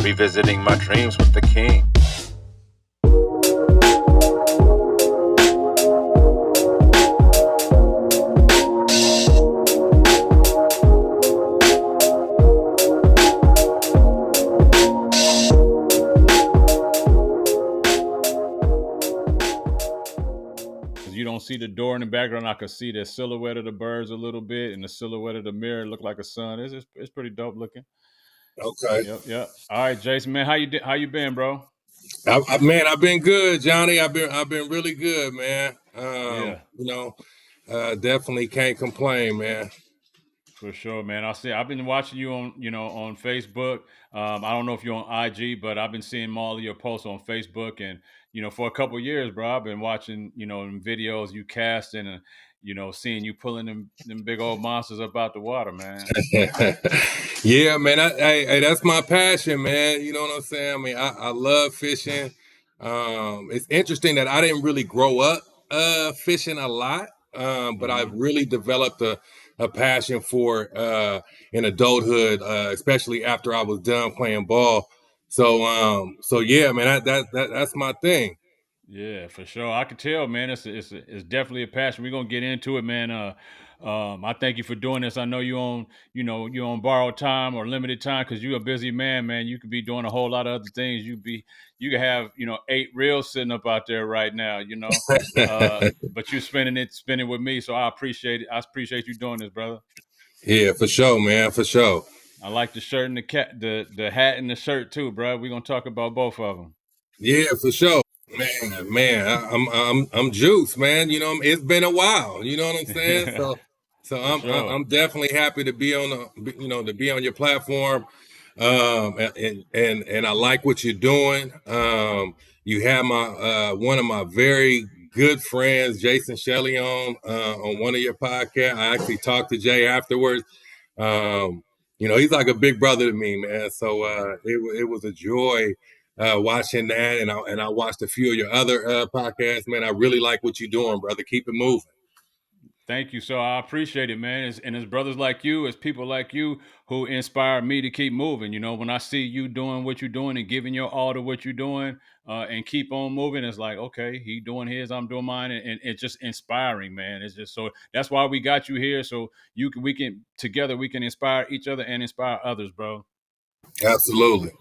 Revisiting my dreams with the king. You don't see the door in the background. I could see the silhouette of the birds a little bit, and the silhouette of the mirror look like a sun. It's pretty dope looking. Okay. Yep. All right, Jason, man, how you been, bro? Man, I've been good, Johnny. I've been really good, man. Yeah, Definitely can't complain, man. for sure, man. I've been watching you on Facebook. I don't know if you're on IG, but I've been seeing all of your posts on Facebook, and for a couple of years, bro, I've been watching them videos you casting, and seeing you pulling them big old monsters up out the water, man. Yeah, man. That's my passion, man. You know what I'm saying? I mean, I love fishing. It's interesting that I didn't really grow up fishing a lot, but I've really developed a passion for in adulthood, especially after I was done playing ball. So yeah, man, that's my thing. Yeah, for sure. I can tell, man. It's definitely a passion. We're gonna get into it, man. I thank you for doing this. I know you're on borrowed time or limited time because you're a busy man, man. You could be doing a whole lot of other things. You could have 8 reels sitting up out there right now, but you're spending with me, so I appreciate it. I appreciate you doing this, brother. Yeah, for sure, man, for sure. I like the shirt and the hat and the shirt too, bro. We're gonna talk about both of them. Yeah, for sure. Man, I'm juiced, man. It's been a while. You know what I'm saying? So For I'm sure. I'm definitely happy to be on to be on your platform. And I like what you're doing. You have my one of my very good friends, Jason Shelley, on one of your podcasts. I actually talked to Jay afterwards. Um, he's like a big brother to me, man. So it was a joy watching that, and I watched a few of your other podcasts, man. I really like what you're doing, brother. Keep it moving. Thank you. So I appreciate it, man. It's brothers like you, it's people like you who inspire me to keep moving. When I see you doing what you're doing and giving your all to what you're doing, and keep on moving, it's like, okay, he doing his, I'm doing mine, and it's just inspiring, man. It's just so that's why we got you here, so we can together we can inspire each other and inspire others, bro. Absolutely.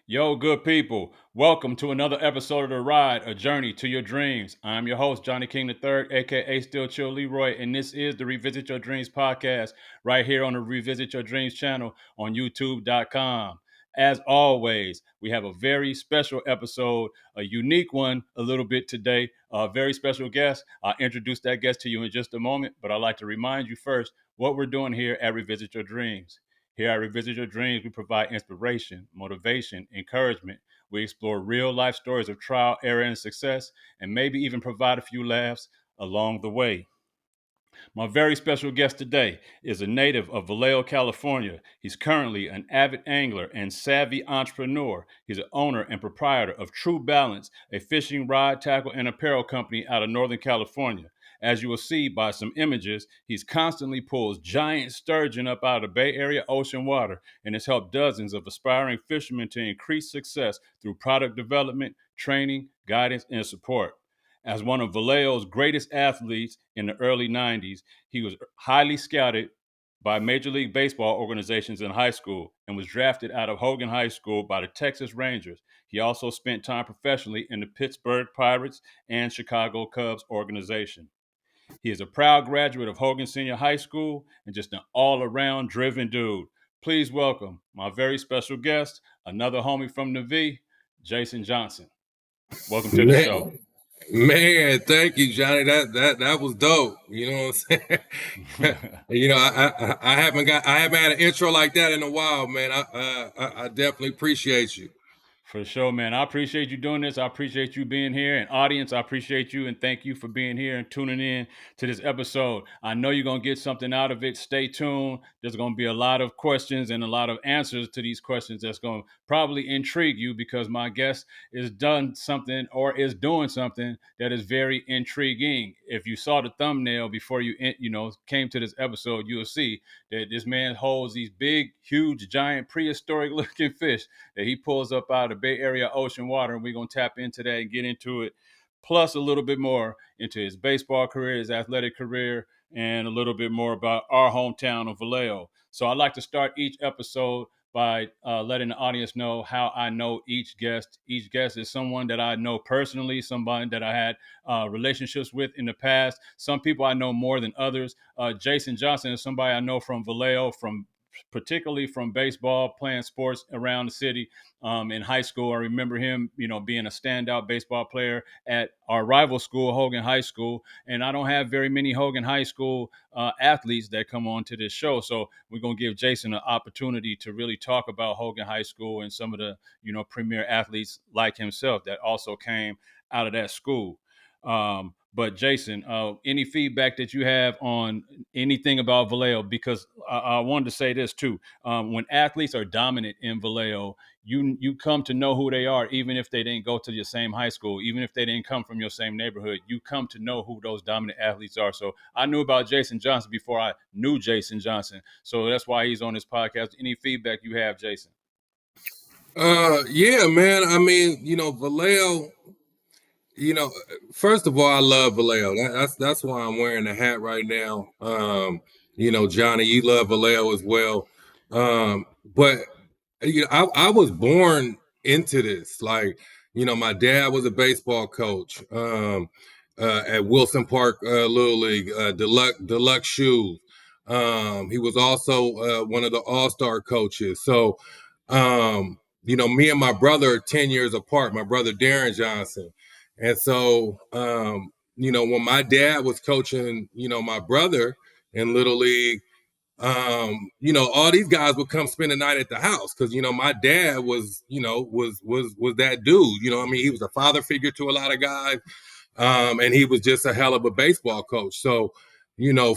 Yo, good people. Welcome to another episode of The Ride, a journey to your dreams. I'm your host, Johnny King III, aka Still Chill Leroy, and this is the Revisit Your Dreams podcast right here on the Revisit Your Dreams channel on YouTube.com. As always, we have a very special episode, a unique one a little bit today, a very special guest. I'll introduce that guest to you in just a moment, but I'd like to remind you first what we're doing here at Revisit Your Dreams. Here at Revisit Your Dreams, we provide inspiration, motivation, encouragement. We explore real life stories of trial, error, and success, and maybe even provide a few laughs along the way. My very special guest today is a native of Vallejo, California. He's currently an avid angler and savvy entrepreneur. He's an owner and proprietor of TRU Balance, a fishing rod, tackle, and apparel company out of Northern California. As you will see by some images, he's constantly pulls giant sturgeon up out of the Bay Area ocean water and has helped dozens of aspiring fishermen to increase success through product development, training, guidance, and support. As one of Vallejo's greatest athletes in the early 90s, he was highly scouted by Major League Baseball organizations in high school and was drafted out of Hogan High School by the Texas Rangers. He also spent time professionally in the Pittsburgh Pirates and Chicago Cubs organization. He is a proud graduate of Hogan Senior High School and just an all-around driven dude. Please welcome my very special guest, another homie from the V, Jason Johnson. Welcome to the show. Man, thank you, Johnny. That was dope. You know what I'm saying? I haven't had an intro like that in a while, man. I definitely appreciate you. For sure, man. I appreciate you doing this. I appreciate you being here. And audience, I appreciate you and thank you for being here and tuning in to this episode. I know you're going to get something out of it. Stay tuned. There's going to be a lot of questions and a lot of answers to these questions that's going to probably intrigue you because my guest is done something or is doing something that is very intriguing. If you saw the thumbnail before you came to this episode, you'll see that this man holds these big, huge, giant, prehistoric looking fish that he pulls up out of Bay Area ocean water, and we're gonna tap into that and get into it, plus a little bit more into his baseball career, his athletic career, and a little bit more about our hometown of Vallejo. So I'd like to start each episode by letting the audience know how I know each guest. Each guest is someone that I know personally, somebody that I had relationships with in the past. Some people I know more than others. Jason Johnson is somebody I know from Vallejo, from particularly from baseball, playing sports around the city. In high school, I remember him, being a standout baseball player at our rival school, Hogan High School. And I don't have very many Hogan High School athletes that come on to this show. So we're going to give Jason an opportunity to really talk about Hogan High School and some of the, premier athletes like himself that also came out of that school. But Jason, any feedback that you have on anything about Vallejo? Because I wanted to say this too. When athletes are dominant in Vallejo, you come to know who they are, even if they didn't go to your same high school, even if they didn't come from your same neighborhood. You come to know who those dominant athletes are. So I knew about Jason Johnson before I knew Jason Johnson. So that's why he's on this podcast. Any feedback you have, Jason? Yeah, man. I mean, Vallejo. First of all, I love Vallejo. That's why I'm wearing the hat right now. Johnny, you love Vallejo as well. But I was born into this. Like, my dad was a baseball coach at Wilson Park Little League, Deluxe Shoes. He was also one of the All-Star coaches. So, me and my brother are 10 years apart. My brother Darren Johnson. And so, when my dad was coaching, my brother in Little League, all these guys would come spend the night at the house because my dad was, was that dude. I mean, he was a father figure to a lot of guys. And he was just a hell of a baseball coach. So,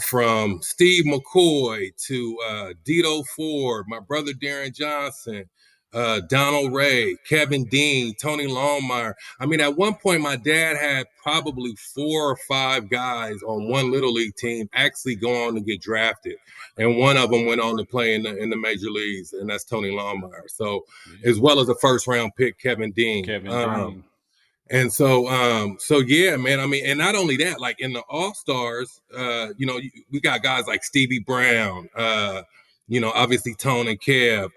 from Steve McCoy to Dito Ford, my brother Darren Johnson, Donald Ray, Kevin Dean, Tony Longmire. I mean, at one point, my dad had probably 4 or 5 guys on one little league team actually go on to get drafted, and one of them went on to play in the major leagues, and that's Tony Longmire. So, Yeah. as well as a first round pick, Kevin Dean. Kevin Dean. And so yeah, man. I mean, and not only that, like in the All Stars, we got guys like Stevie Brown, obviously Tone and Kev.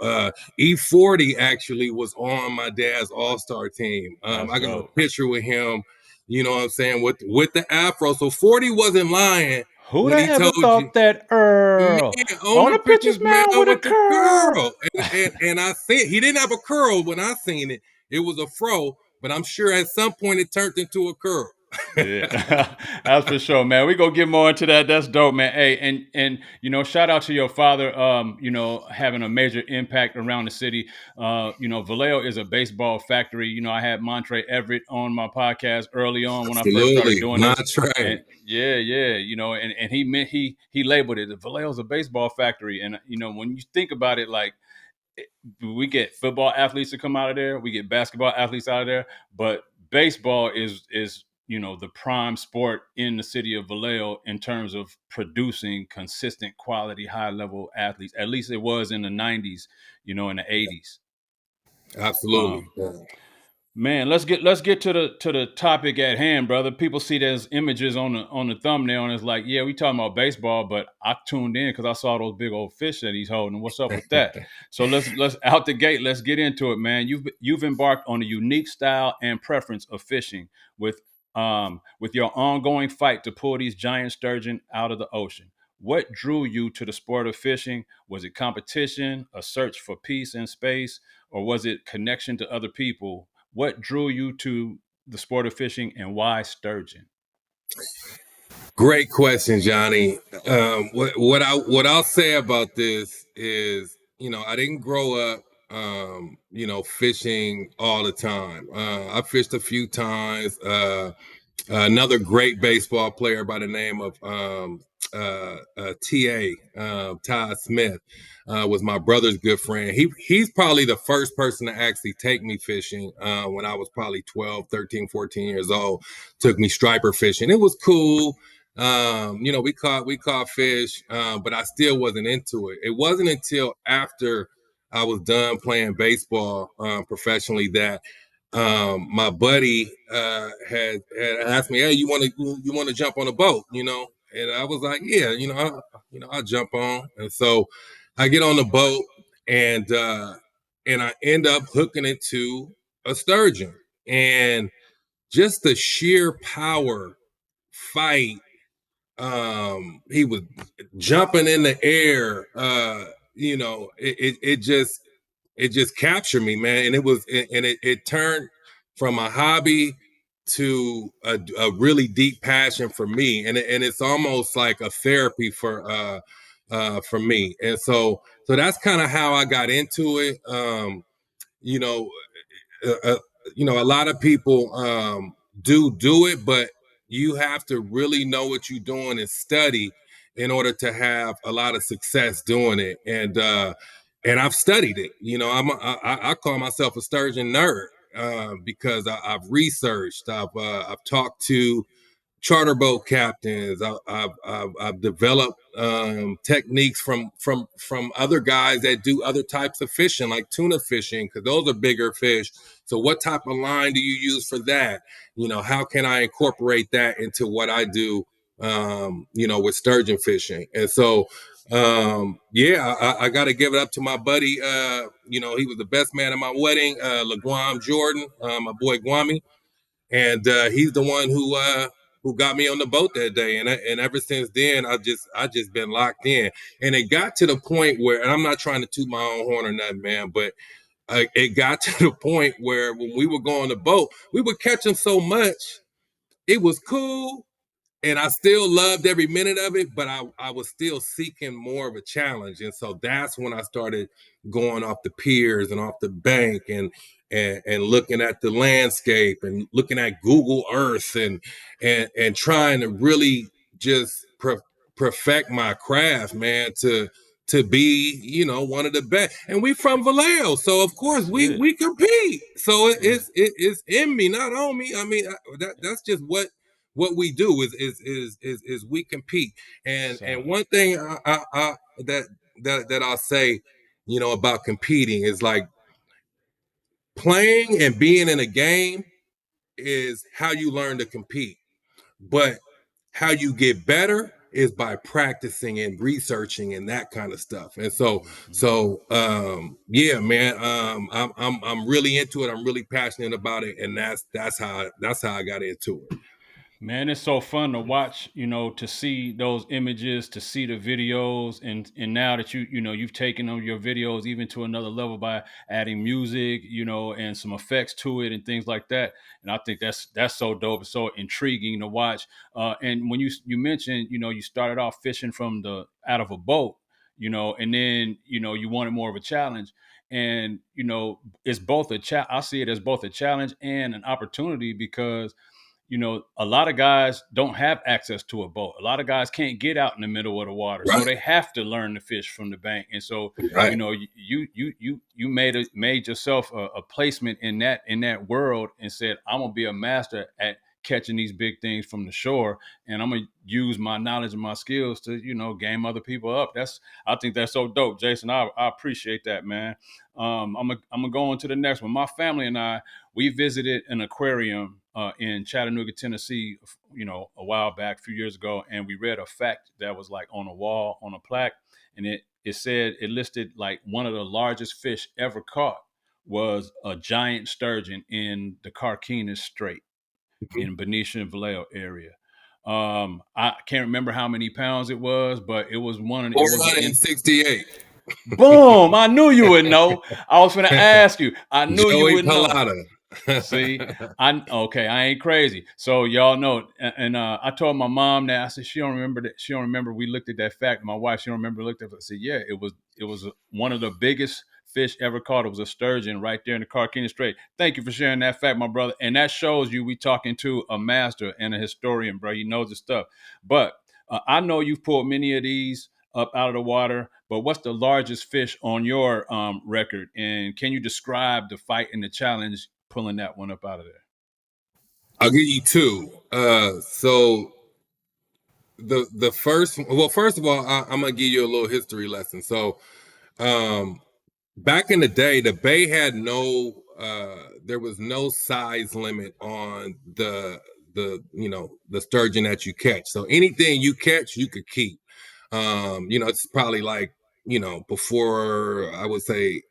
E40 actually was on my dad's All Star team. That's I got a dope. picture with him. You know what I'm saying, with the afro. So 40 wasn't lying Who'd when have he ever told you, thought that Earl man, on on the the pictures, pictures, man, man, with a with the curl? curl. And I see he didn't have a curl when I seen it. It was a fro, but I'm sure at some point it turned into a curl. Yeah, that's for sure, man. We gonna get more into that. That's dope, man. Hey, and shout out to your father. Having a major impact around the city. Vallejo is a baseball factory. I had Montre Everett on my podcast early on when I first started Absolutely. doing this, Montre. and yeah, and he labeled it. Vallejo's a baseball factory, and when you think about it, like we get football athletes to come out of there, we get basketball athletes out of there, but baseball is the prime sport in the city of Vallejo in terms of producing consistent quality high level athletes. At least it was in the 90s, in the 80s. Absolutely. um, Man, let's get to the topic at hand, brother. People see there's images on the thumbnail, and it's like, yeah, we talking about baseball, but I tuned in because I saw those big old fish that he's holding. What's up with that? So let's out the gate. Let's get into it, man. You've embarked on a unique style and preference of fishing with your ongoing fight to pull these giant sturgeon out of the ocean. What drew you to the sport of fishing? Was it competition, a search for peace and space, or was it connection to other people? What drew you to the sport of fishing and why sturgeon? Great question, Johnny. What I'll say about this is, I didn't grow up fishing all the time. I fished a few times. Another great baseball player by the name of Todd Smith, was my brother's good friend. He's probably the first person to actually take me fishing when I was probably 12, 13, 14 years old. Took me striper fishing. It was cool. We caught fish, but I still wasn't into it. It wasn't until after I was done playing baseball professionally that my buddy had asked me, "Hey, you want to jump on a boat?" And I was like, "Yeah, I'll jump on." And so I get on the boat, and I end up hooking into a sturgeon, and just the sheer power fight. He was jumping in the air. It just captured me, man. And it turned from a hobby to a really deep passion for me, and it's almost like a therapy for me. And so that's kind of how I got into it. You know, uh, uh, a lot of people do it, but you have to really know what you're doing and study in order to have a lot of success doing it. And I've studied it. I call myself a sturgeon nerd because I've researched, I've talked to charter boat captains. I've developed techniques from other guys that do other types of fishing, like tuna fishing, because those are bigger fish. So, what type of line do you use for that? How can I incorporate that into what I do? With sturgeon fishing, and so. Yeah, I got to give it up to my buddy. He was the best man at my wedding, LaGuam Jordan, my boy Guami, and he's the one who got me on the boat that day, and ever since then I just been locked in. And it got to the point where, and I'm not trying to toot my own horn or nothing, man, but it got to the point where when we would go on the boat, we would catch them so much, it was cool, and I still loved every minute of it, but I was still seeking more of a challenge. And so that's when I started going off the piers and off the bank, and looking at the landscape and looking at Google Earth, and trying to really just perfect my craft, man, to be, one of the best. And we from Vallejo, so of course That's it. we compete. So Yeah. it's in me, not on me. I mean, that's just what we do is we compete. And Solid. one thing that I'll say, about competing is like playing and being in a game is how you learn to compete. But how you get better is by practicing and researching and that kind of stuff. And Mhm. yeah, man, I'm really into it. I'm really passionate about it, and that's how I got into it. Man, it's so fun to watch, to see those images, to see the videos, and now that you've taken on your videos even to another level by adding music, and some effects to it and things like that. And I think that's so dope. It's so intriguing to watch. And when you mentioned, you started off fishing from the out of a boat, and then you wanted more of a challenge. And it's both I see it as both a challenge and an opportunity because a lot of guys don't have access to a boat. A lot of guys can't get out in the middle of the water, so Right, they have to learn to fish from the bank. And so, right. you made yourself a placement in that world and said, "I'm gonna be a master at catching these big things from the shore, and I'm gonna use my knowledge and my skills to game other people up." I think that's so dope, Jason. I appreciate that, man. I'm gonna go on to the next one. My family and I, we visited an aquarium in Chattanooga, Tennessee, a while back, a few years ago, and we read a fact that was like on a wall, on a plaque, and it said, it listed like one of the largest fish ever caught was a giant sturgeon in the Carquinez Strait Mhm. in Benicia and Vallejo area. I can't remember how many pounds it was, but it was it was in 468. boom. I knew you would know. I was going to ask you. I knew you Joey would know. Pallotta. See, I ain't crazy. So y'all know, and I told my mom that. I said she don't remember that. She don't remember we looked at that fact. My wife, she don't remember looked at it. I said, yeah, it was one of the biggest fish ever caught. It was a sturgeon right there in the Carquinez Strait. Thank you for sharing that fact, my brother. And that shows you we talking to a master and a historian, bro. He knows his stuff. But I know you've pulled many of these up out of the water, but what's the largest fish on your record? And can you describe the fight and the challenge pulling that one up out of there? I'll give you two. So the first, well, first of all, I'm gonna give you a little history lesson. So, um, back in the day, the bay had no, there was no size limit on the sturgeon that you catch. So anything you catch, you could keep. It's probably like, before, I would say,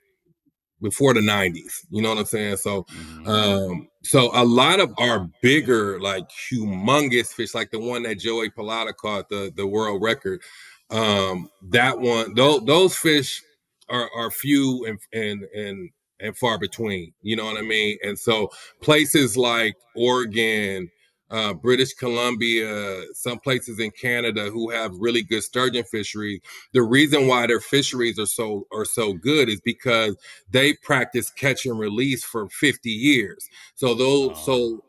before the 90s. You know what I'm saying? So Mm-hmm. so a lot of our bigger, like humongous fish, like the one that Joey Pilata caught, the world record, that one, those fish are few and far between. You know what I mean? And so places like Oregon, British Columbia, some places in Canada who have really good sturgeon fisheries, the reason why their fisheries are so good is because they practice catch and release for 50 years. So those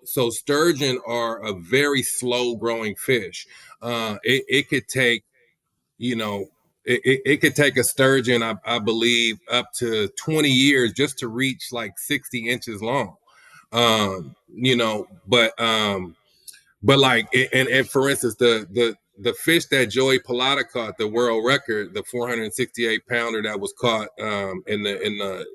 so sturgeon are a very slow growing fish. It could take, you know, it could take a sturgeon, I believe, up to 20 years just to reach like 60 inches long. But like, and for instance, the fish that Joey Pilata caught, the world record, the 468 pounder that was caught in the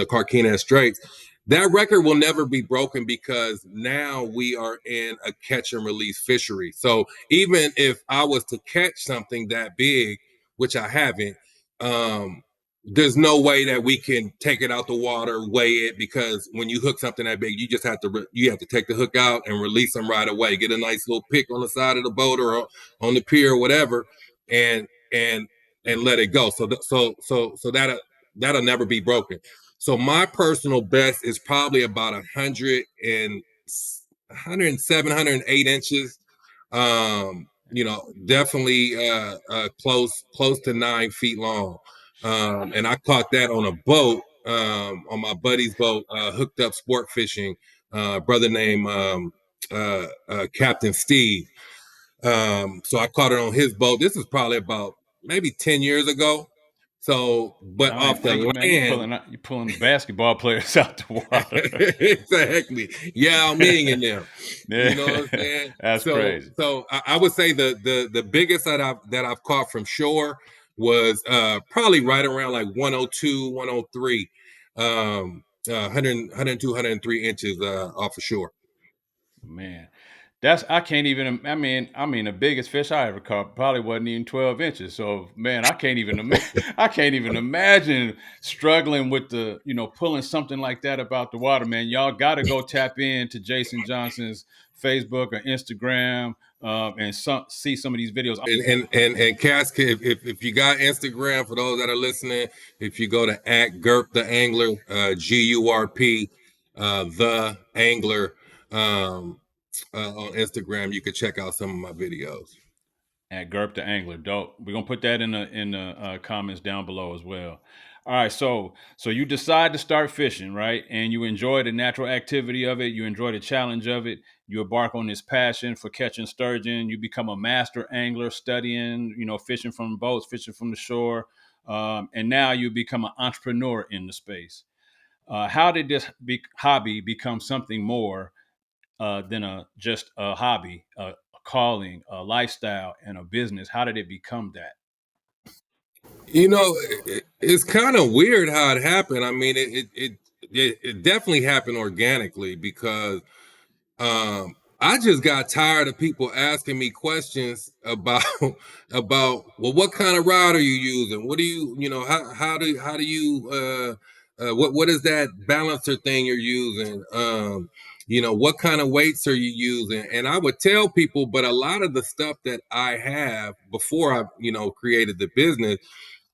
Carquinez Straits, that record will never be broken because now we are in a catch and release fishery. So even if I was to catch something that big, which I haven't, there's no way that we can take it out the water, weigh it, because when you hook something that big, you just have to take the hook out and release them right away. Get a nice little pick on the side of the boat or on the pier or whatever, and let it go. So that'll never be broken. So my personal best is probably about 107, 108 inches. Definitely close to 9 feet long. And I caught that on a boat, on my buddy's boat, hooked up sport fishing, brother named Captain Steve. So I caught it on his boat. This was probably about maybe 10 years ago. So, but I off ain't the thinking, man. land, You pulling basketball players out the water. exactly. Yeah, I'm meaning in there. Yeah, You know what I'm saying? that's So, crazy. so I would say the biggest that I've caught from shore was probably right around like 102, 103, 102, 103 inches off of shore. Man, that's I can't even. I mean, the biggest fish I ever caught probably wasn't even 12 inches. So, man, I can't even. I can't even imagine struggling with pulling something like that about the water, man. Y'all got to go tap into Jason Johnson's Facebook or Instagram and see some of these videos. And Cass, if you got Instagram, for those that are listening, if you go to @GURP the Angler, GURP the Angler, on Instagram, you can check out some of my videos. At Gerp the Angler. Dope. We're gonna put that in the comments down below as well. All right, so you decide to start fishing, right? And you enjoy the natural activity of it. You enjoy the challenge of it. You embark on this passion for catching sturgeon. You become a master angler, studying, fishing from boats, fishing from the shore, and now you become an entrepreneur in the space. How did this hobby become something more than just a hobby, a calling, a lifestyle, and a business? How did it become that? It's kind of weird how it happened. I mean, it definitely happened organically because I just got tired of people asking me questions about well, what kind of rod are you using? What do how do you what is that balancer thing you're using? What kind of weights are you using? And I would tell people, but a lot of the stuff that I have before I created the business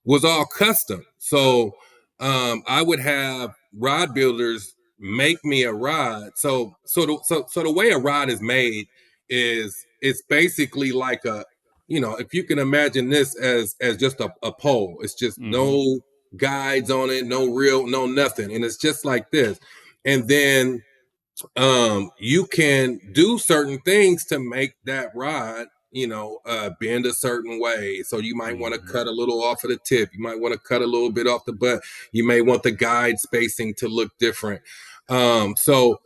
was all custom. So I would have rod builders make me a rod. So the way a rod is made is it's basically like if you can imagine this as just a pole. It's just Mm-hmm. guides on it, no nothing. And it's just like this. And then you can do certain things to make that rod, bend a certain way. So you might want to cut a little off of the tip. You might want to cut a little bit off the butt. You may want the guide spacing to look different. So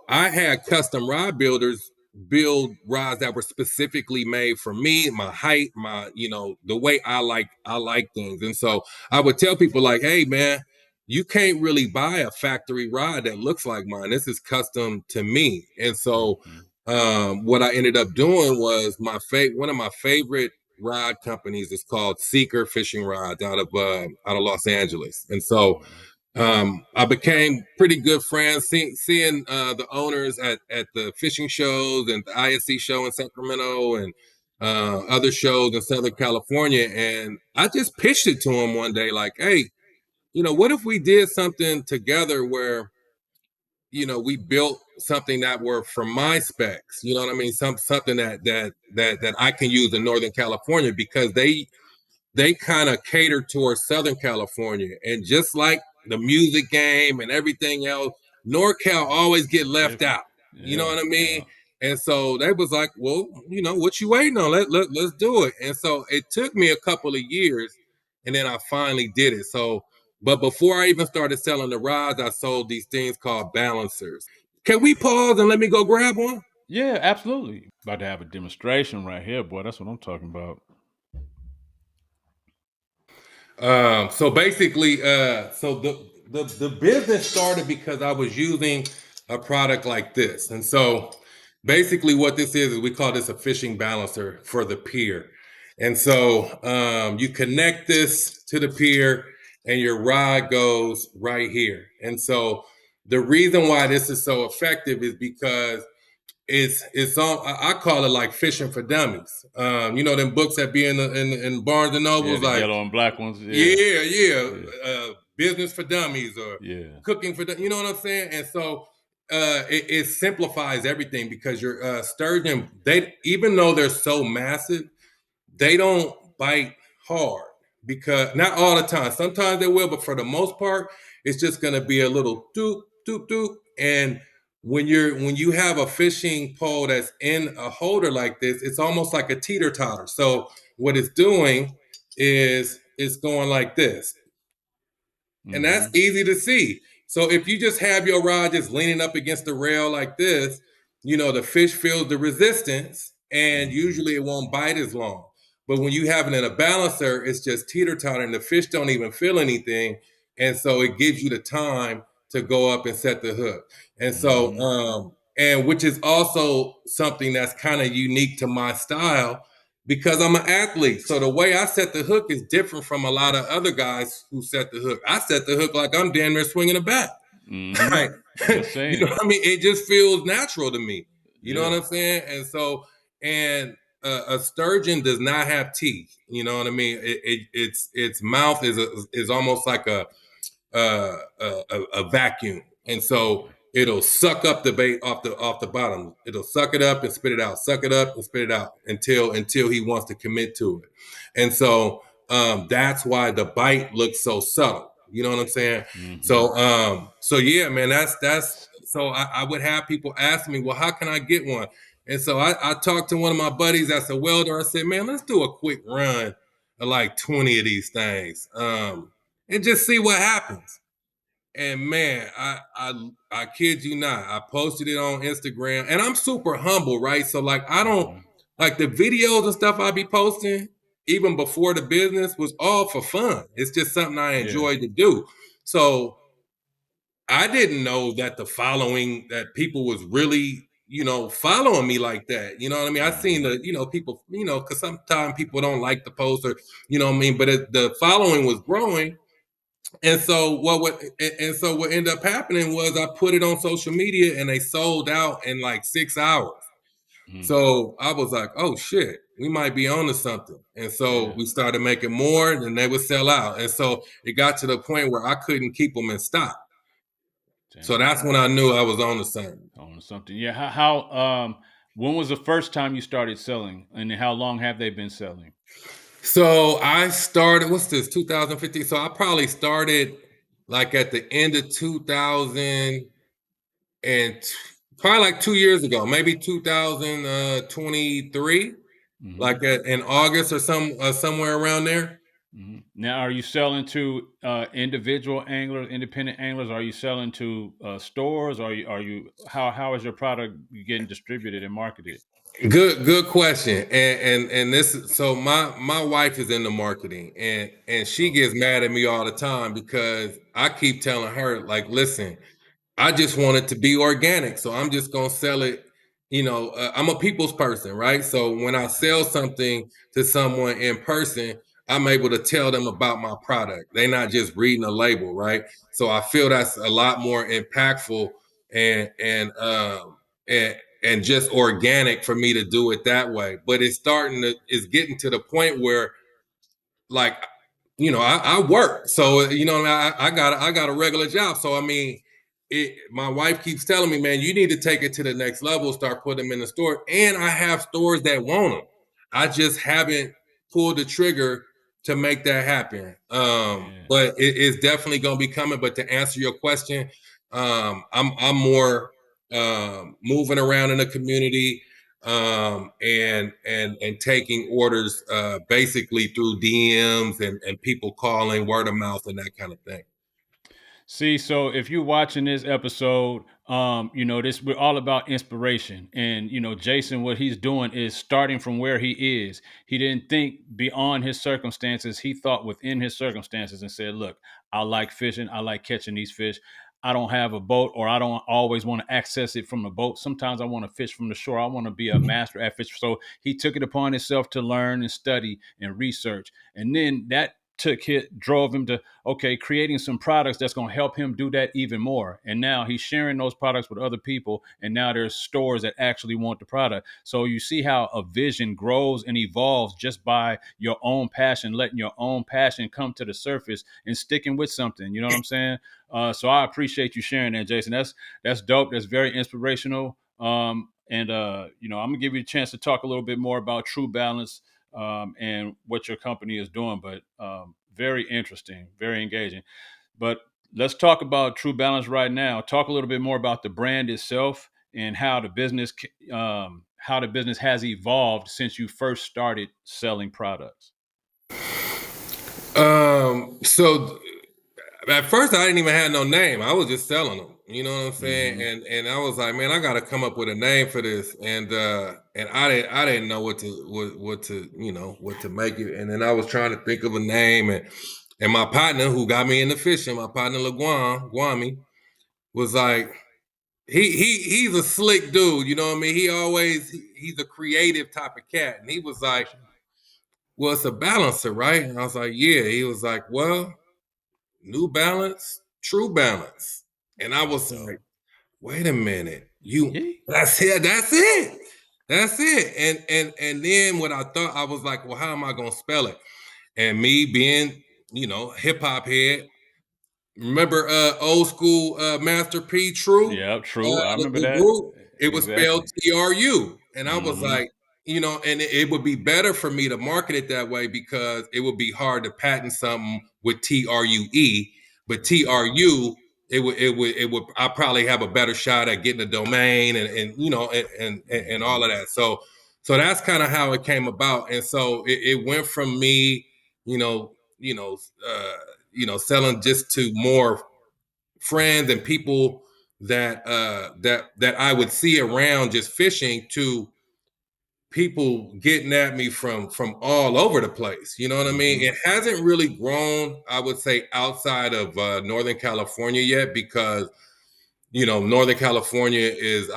I had custom rod builders build rods that were specifically made for me, my height, the way I like things. And so I would tell people like, hey man, you can't really buy a factory rod that looks like mine. This is custom to me. And so what I ended up doing was one of my favorite rod companies is called Seeker Fishing Rods out of Los Angeles. And so I became pretty good friends, seeing the owners at the fishing shows and the ISC show in Sacramento and other shows in Southern California. And I just pitched it to them one day, like, hey, what if we did something together where, we built something that were from my specs, you know what I mean? Something that I can use in Northern California, because they kind of cater towards Southern California. And just like the music game and everything else, NorCal always get left out. You know Yeah, what I mean? yeah. And so they was like, well, what you waiting on? Let's do it. And so it took me a couple of years, and then I finally did it. So, but before I even started selling the rods, I sold these things called balancers. Can we pause and let me go grab one? Yeah, absolutely. About to have a demonstration right here, boy. That's what I'm talking about. So basically, so the business started because I was using a product like this. And so basically what this is we call this a fishing balancer for the pier. And so you connect this to the pier and your rod goes right here. And so the reason why this is so effective is because it's on. I call it like fishing for dummies. Them books that be in Barnes and Yeah, Nobles, the like yellow and black ones. Yeah, yeah, yeah, business for dummies or yeah. cooking for you know what I'm saying. And so it simplifies everything, because your sturgeon, they, even though they're so massive, they don't bite hard, because not all the time. Sometimes they will, but for the most part, it's just going to be a little doop doop doop. And when you have a fishing pole that's in a holder like this, it's almost like a teeter totter. So what it's doing is it's going like this, and that's Mm-hmm. easy to see. So if you just have your rod just leaning up against the rail like this, the fish feels the resistance, and Mm-hmm. usually it won't bite as long. But when you have it in a balancer, it's just teeter tottering. The fish don't even feel anything, and so it gives you the time to go up and set the hook. And so, Mm-hmm. and which is also something that's kind of unique to my style, because I'm an athlete. So the way I set the hook is different from a lot of other guys who set the hook. I set the hook like I'm damn near swinging a bat. Mm-hmm. Right. Just You know saying. what I mean? It just feels natural to me. You know what Yeah. I'm saying? And so, and a sturgeon does not have teeth. You know what I mean? Its mouth is almost like a vacuum, and so Okay. it'll suck up the bait off the bottom. It'll suck it up and spit it out, suck it up and spit it out until he wants to commit to it. And so that's why the bite looks so subtle. You know what I'm saying? Mm-hmm. So yeah, man, that's so I would have people ask me, well, how can I get one? And so I talked to one of my buddies that's a welder. I said, man, let's do a quick run of like 20 of these things. And just see what happens. And man, I kid you not, I posted it on Instagram, and I'm super humble, right? So like, I don't Okay. like the videos and stuff I be posting, even before the business, was all for fun. It's just something I Yeah. enjoy to do. So I didn't know that the following, that people was really, following me like that. You know what I mean? I seen Mm-hmm. people, because sometimes people don't like the post, or what I mean. But the following was growing, and so what ended up happening was I put it on social media, and they sold out in like 6 hours. Mm. So I was like, oh shit, we might be on to something. And so Yeah. we started making more, and they would sell out. And so it got to the point where I couldn't keep them in stock. So Damn. that's when I knew I was on to something. On something. Yeah. How when was the first time you started selling, and how long have they been selling? So I started, what's this, 2015? So I probably started like at the end of 2000 and probably like 2 years ago, maybe 2023, Hmm. like in August or somewhere around there. Now, are you selling to individual anglers, independent anglers? Are you selling to stores? Are you how is your product getting distributed and marketed? Good question. And this so my wife is in the marketing and she gets Okay. mad at me all the time because I keep telling her like, listen, I just want it to be organic. So I'm just going to sell it. I'm a people's person, right? So when I sell something to someone in person, I'm able to tell them about my product. They're not just reading a label, right? So I feel that's a lot more impactful and and um and and just organic for me to do it that way. But it's getting to the point where like I work, so I got a regular job. So I mean, my wife keeps telling me, man, you need to take it to the next level, start putting them in the store, and I have stores that want them. I just haven't pulled the trigger to make that happen. Yeah. But it's definitely going to be coming. But to answer your question, I'm more moving around in the community and taking orders basically through DMs and people calling, word of mouth, and that kind of thing. See, so if you're watching this episode, this we're all about inspiration, and Jason, what he's doing is starting from where he is. He didn't think beyond his circumstances. He thought within his circumstances and said, "Look, I like fishing. I like catching these fish. I don't have a boat, or I don't always want to access it from the boat. Sometimes I want to fish from the shore. I want to be a master at fish." So he took it upon himself to learn and study and research, and then that drove him to creating some products that's going to help him do that even more. And now he's sharing those products with other people. And now there's stores that actually want the product. So you see how a vision grows and evolves just by your own passion, letting your own passion come to the surface and sticking with something. You know what I'm saying? So I appreciate you sharing that, Jason. That's dope. That's very inspirational. I'm gonna give you a chance to talk a little bit more about True Balance and what your company is doing. But very interesting, very engaging. But let's talk about True Balance right now. Talk a little bit more about the brand itself and how the business has evolved since you first started selling products. So at first I didn't even have no name. I was just selling them. You know what I'm saying? Mm-hmm. And I was like, man, I got to come up with a name for this. And I didn't know what to make it. And then I was trying to think of a name and my partner who got me into fishing, my partner LaGuan, Guami, was like, he's a slick dude, you know what I mean? He's a creative type of cat. And he was For like, sure. well, it's a balancer, right? And I was like, yeah. He was like, well, New Balance, True Balance. And I That's was dope. like, wait a minute. Yeah. That's it. That's it. That's it. And then what I thought, I was like, well, how am I gonna spell it? And me being, hip hop head, remember old school Master P True, Yeah, true. I remember the that. group? It was spelled Exactly. TRU. And I was Mm-hmm. like, and it would be better for me to market it that way because it would be hard to patent something with TRUE, but For sure. TRU, it would I probably have a better shot at getting a domain and all of Mm-hmm. that. So that's kind of how it came about. And so it went from me, you know, you know, uh, selling just to more friends and people that I would see around just fishing to people getting at me from all over the place. You know what I mean? Mm-hmm. It hasn't really grown, I would say, outside of Northern California yet because Northern California is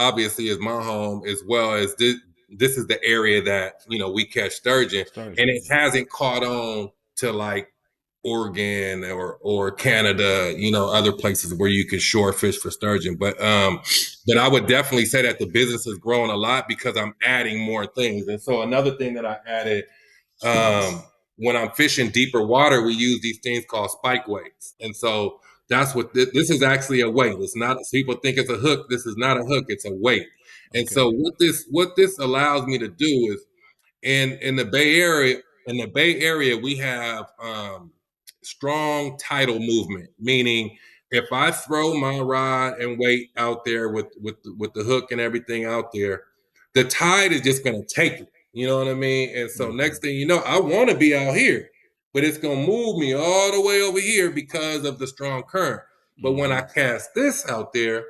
my home as well as this is the area that we catch sturgeon, and Sturgeon. it hasn't caught on to like Oregon or Canada, other places where you can shore fish for sturgeon. But I would definitely say that the business has grown a lot because I'm adding more things. And so another thing that I added when I'm fishing deeper water, we use these things called spike weights. And so that's what this is actually a weight. It's not people think it's a hook. This is not a hook. It's a weight. And so Okay. what this allows me to do is in the Bay Area. in the Bay Area, we have strong tidal movement, meaning if I throw my rod and weight out there with the hook and everything out there, the tide is just going to take it. You know what I mean? And so next thing you know, I want to be out here, but it's going to move me all the way over here because of the strong current. But when I cast this out there,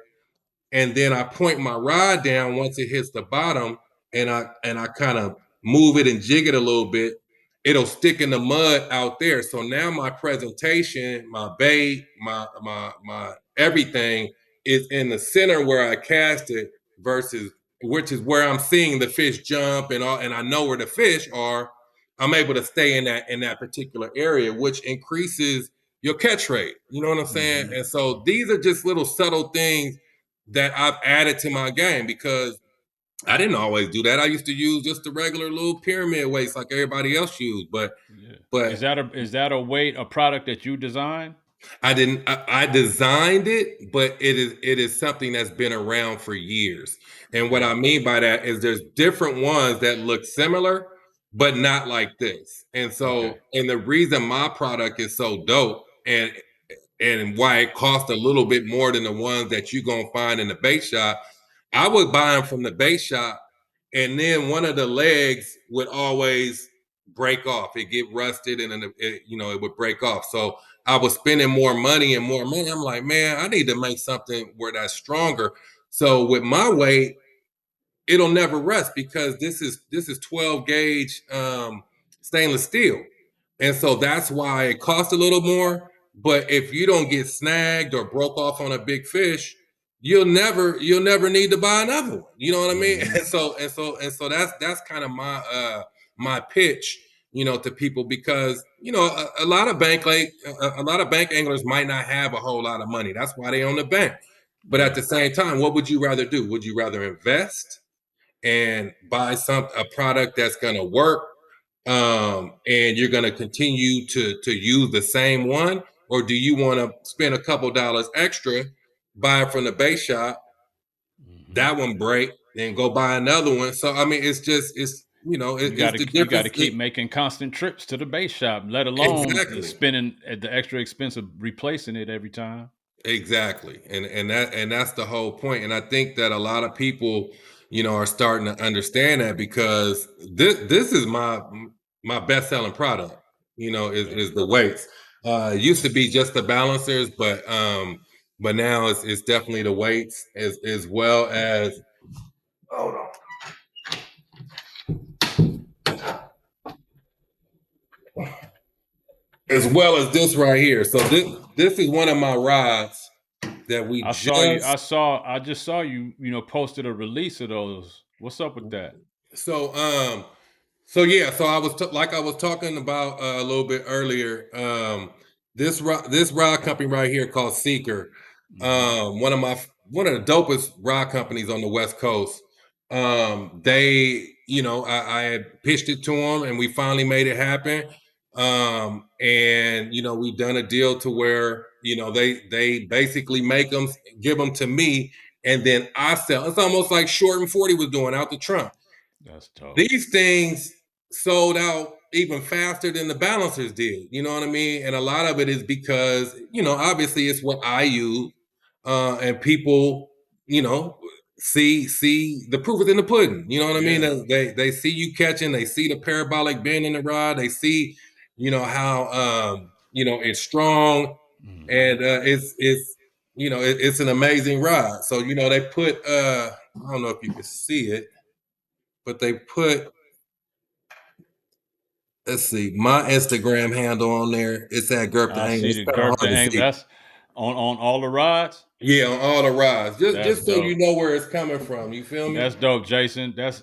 and then I point my rod down once it hits the bottom, and I kind of move it and jig it a little bit, it'll stick in the mud out there. So now my presentation, my bait, my everything is in the center where I cast it versus which is where I'm seeing the fish jump and all, and I know where the fish are. I'm able to stay in that particular area, which increases your catch rate. You know what I'm saying? And so these are just little subtle things that I've added to my game because I didn't always do that. I used to use just the regular little pyramid weights like everybody else used, Yeah. but Is that a weight, a product that you designed? I didn't. I designed it, but it is something that's been around for years. And what I mean by that is there's different ones that look similar, but not like this. And Okay. so, and the reason my product is so dope and why it costs a little bit more than the ones that you're gonna find in the bait shop. I would buy them from the bait shop, and then one of the legs would always break off. It get rusted, and then it would break off. So I was spending more money and more money. I'm like, man, I need to make something where that's stronger. So with my weight, it'll never rust because this is 12 gauge stainless steel. And so that's why it costs a little more. But if you don't get snagged or broke off on a big fish, you'll never need to buy another one. You know what I mean? And so that's kind of my pitch, to people because a lot of a lot of bank anglers might not have a whole lot of money. That's why they own the bank. But at Yeah. the same time, what would you rather do? Would you rather invest and buy a product that's going to work, and you're going to continue to use the same one, or do you want to spend a couple dollars extra, buy it from the base shop, that one break, then go buy another one? So I mean, it's the You got to difference. keep making constant trips to the base shop, let alone Exactly. spending at the extra expense of replacing it every time. Exactly. And that's the whole point. And I think that a lot of people, are starting to understand that because this is my best selling product, Yeah. is the weights. It used to be just the balancers, but now it's definitely the weights as well as hold on. As well as this right here. So this is one of my rods that we just I just saw you, posted a release of those. What's up with that? so so I was like I was talking about a little bit earlier. This rod company right here called Seeker, one of the dopest rod companies on the West Coast. They, I had pitched it to them, and we finally made it happen. And we've done a deal to where they basically make them, give them to me, and then I sell. It's almost like Short and 40 was doing out the trunk. That's dope. These things sold out even faster than the balancers did. You know what I mean? And a lot of it is because, obviously it's what I use. And people, you know, see the proof is in the pudding. You know what I mean? Yeah. They see you catching, they see the parabolic bend in the rod, they see, how it's strong, and it's an amazing rod. So, they put I don't know if you can see it, but they put, let's see, my Instagram handle on there. It's at Gerp the I Angler. see It's the kind of Gerp hard the to angle. see. That's on all the rods. Yeah, on all the rides. Just That's just so you dope. know where it's coming from. You feel me? That's dope, Jason. That's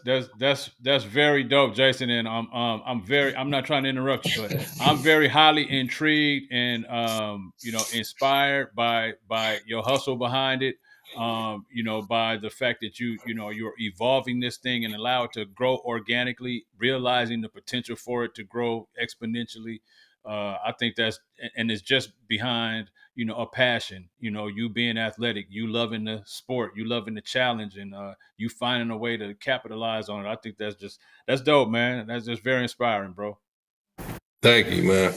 very dope, Jason. And I'm not trying to interrupt you, but I'm very highly intrigued and inspired by your hustle behind it. By the fact that you're evolving this thing and allow it to grow organically, realizing the potential for it to grow exponentially. I think and it's just behind a passion, you being athletic, you loving the sport, you loving the challenge, and you finding a way to capitalize on it. I think that's dope, man. That's just very inspiring, bro. Thank you, man.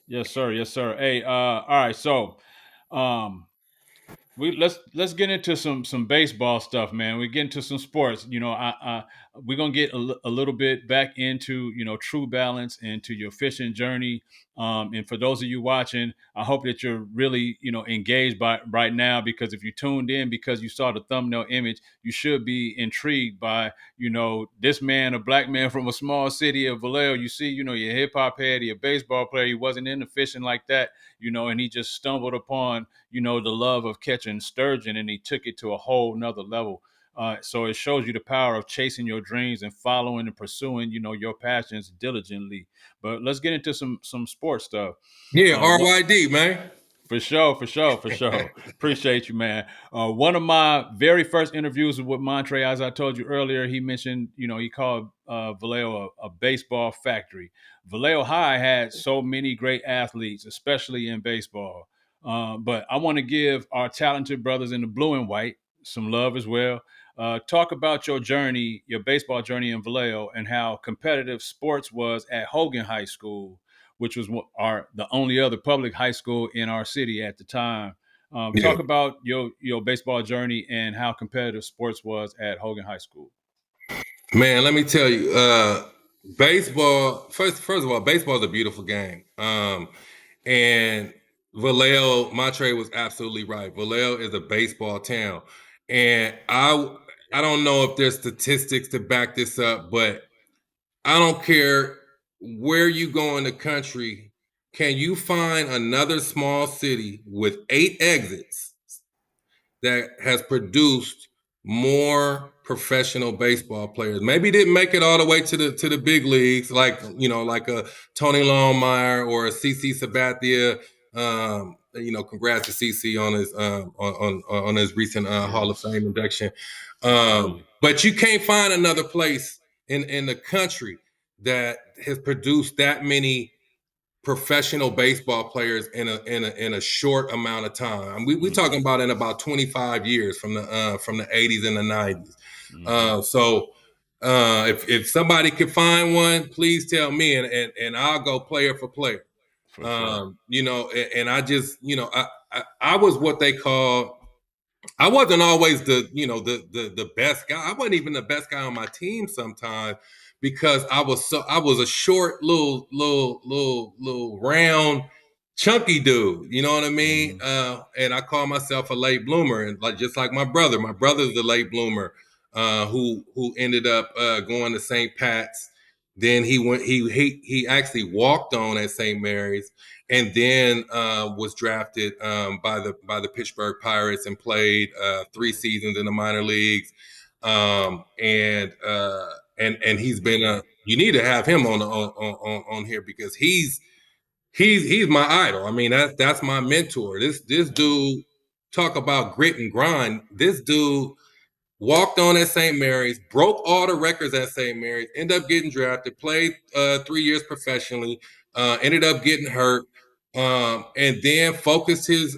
Yes, sir. Yes, sir. Hey, all right. So, um, let's get into some baseball stuff, man. We get into some sports. We're gonna get a little bit back into True Balance, into your fishing journey. And for those of you watching, I hope that you're really engaged by right now, because if you tuned in because you saw the thumbnail image, you should be intrigued by this man, a black man from a small city of Vallejo. You see, your hip hop head, he a baseball player. He wasn't into fishing like that, and he just stumbled upon the love of catching sturgeon, and he took it to a whole nother level. So it shows you the power of chasing your dreams and following and pursuing, your passions diligently. But let's get into some sports stuff. Yeah, What RYD, man. For sure, for sure, for sure. Appreciate you, man. One of my very first interviews with Montre, as I told you earlier, he mentioned, he called Vallejo a baseball factory. Vallejo High had so many great athletes, especially in baseball. But I want to give our talented brothers in the blue and white some love as well. Talk about your journey, your baseball journey in Vallejo, and how competitive sports was at Hogan High School, which was the only other public high school in our city at the time. Yeah. Talk about your baseball journey and how competitive sports was at Hogan High School. Man, let me tell you, baseball, first of all, baseball is a beautiful game. And Vallejo, Montre was absolutely right. Vallejo is a baseball town. And I don't know if there's statistics to back this up, but I don't care where you go in the country. Can you find another small city with 8 exits that has produced more professional baseball players? Maybe didn't make it all the way to the big leagues, like like a Tony Longmire or a CC Sabathia. Congrats to CC on his on his recent Hall of Yes, Fame induction. absolutely. But you can't find another place in the country that has produced that many professional baseball players in a short amount of time. We Mm-hmm. talking about in about 25 years from the 80s and the 90s. Mm-hmm. If somebody could find one, please tell me, and I'll go player for player. For sure. And I just I was what they call, I wasn't always the best guy. I wasn't even the best guy on my team sometimes, because I was a short little round chunky dude. You know what I mean? Mm-hmm. And I call myself a late bloomer, and like just like my brother. My brother's the late bloomer, who ended up going to St. Pat's. Then he went. He actually walked on at St. Mary's, and then was drafted by the Pittsburgh Pirates and played 3 seasons in the minor leagues. And he's been you need to have him on here, because he's my idol. I mean, that's my mentor. This dude, talk about grit and grind. This dude walked on at St. Mary's, broke all the records at St. Mary's, ended up getting drafted, played 3 years professionally, ended up getting hurt, and then focused his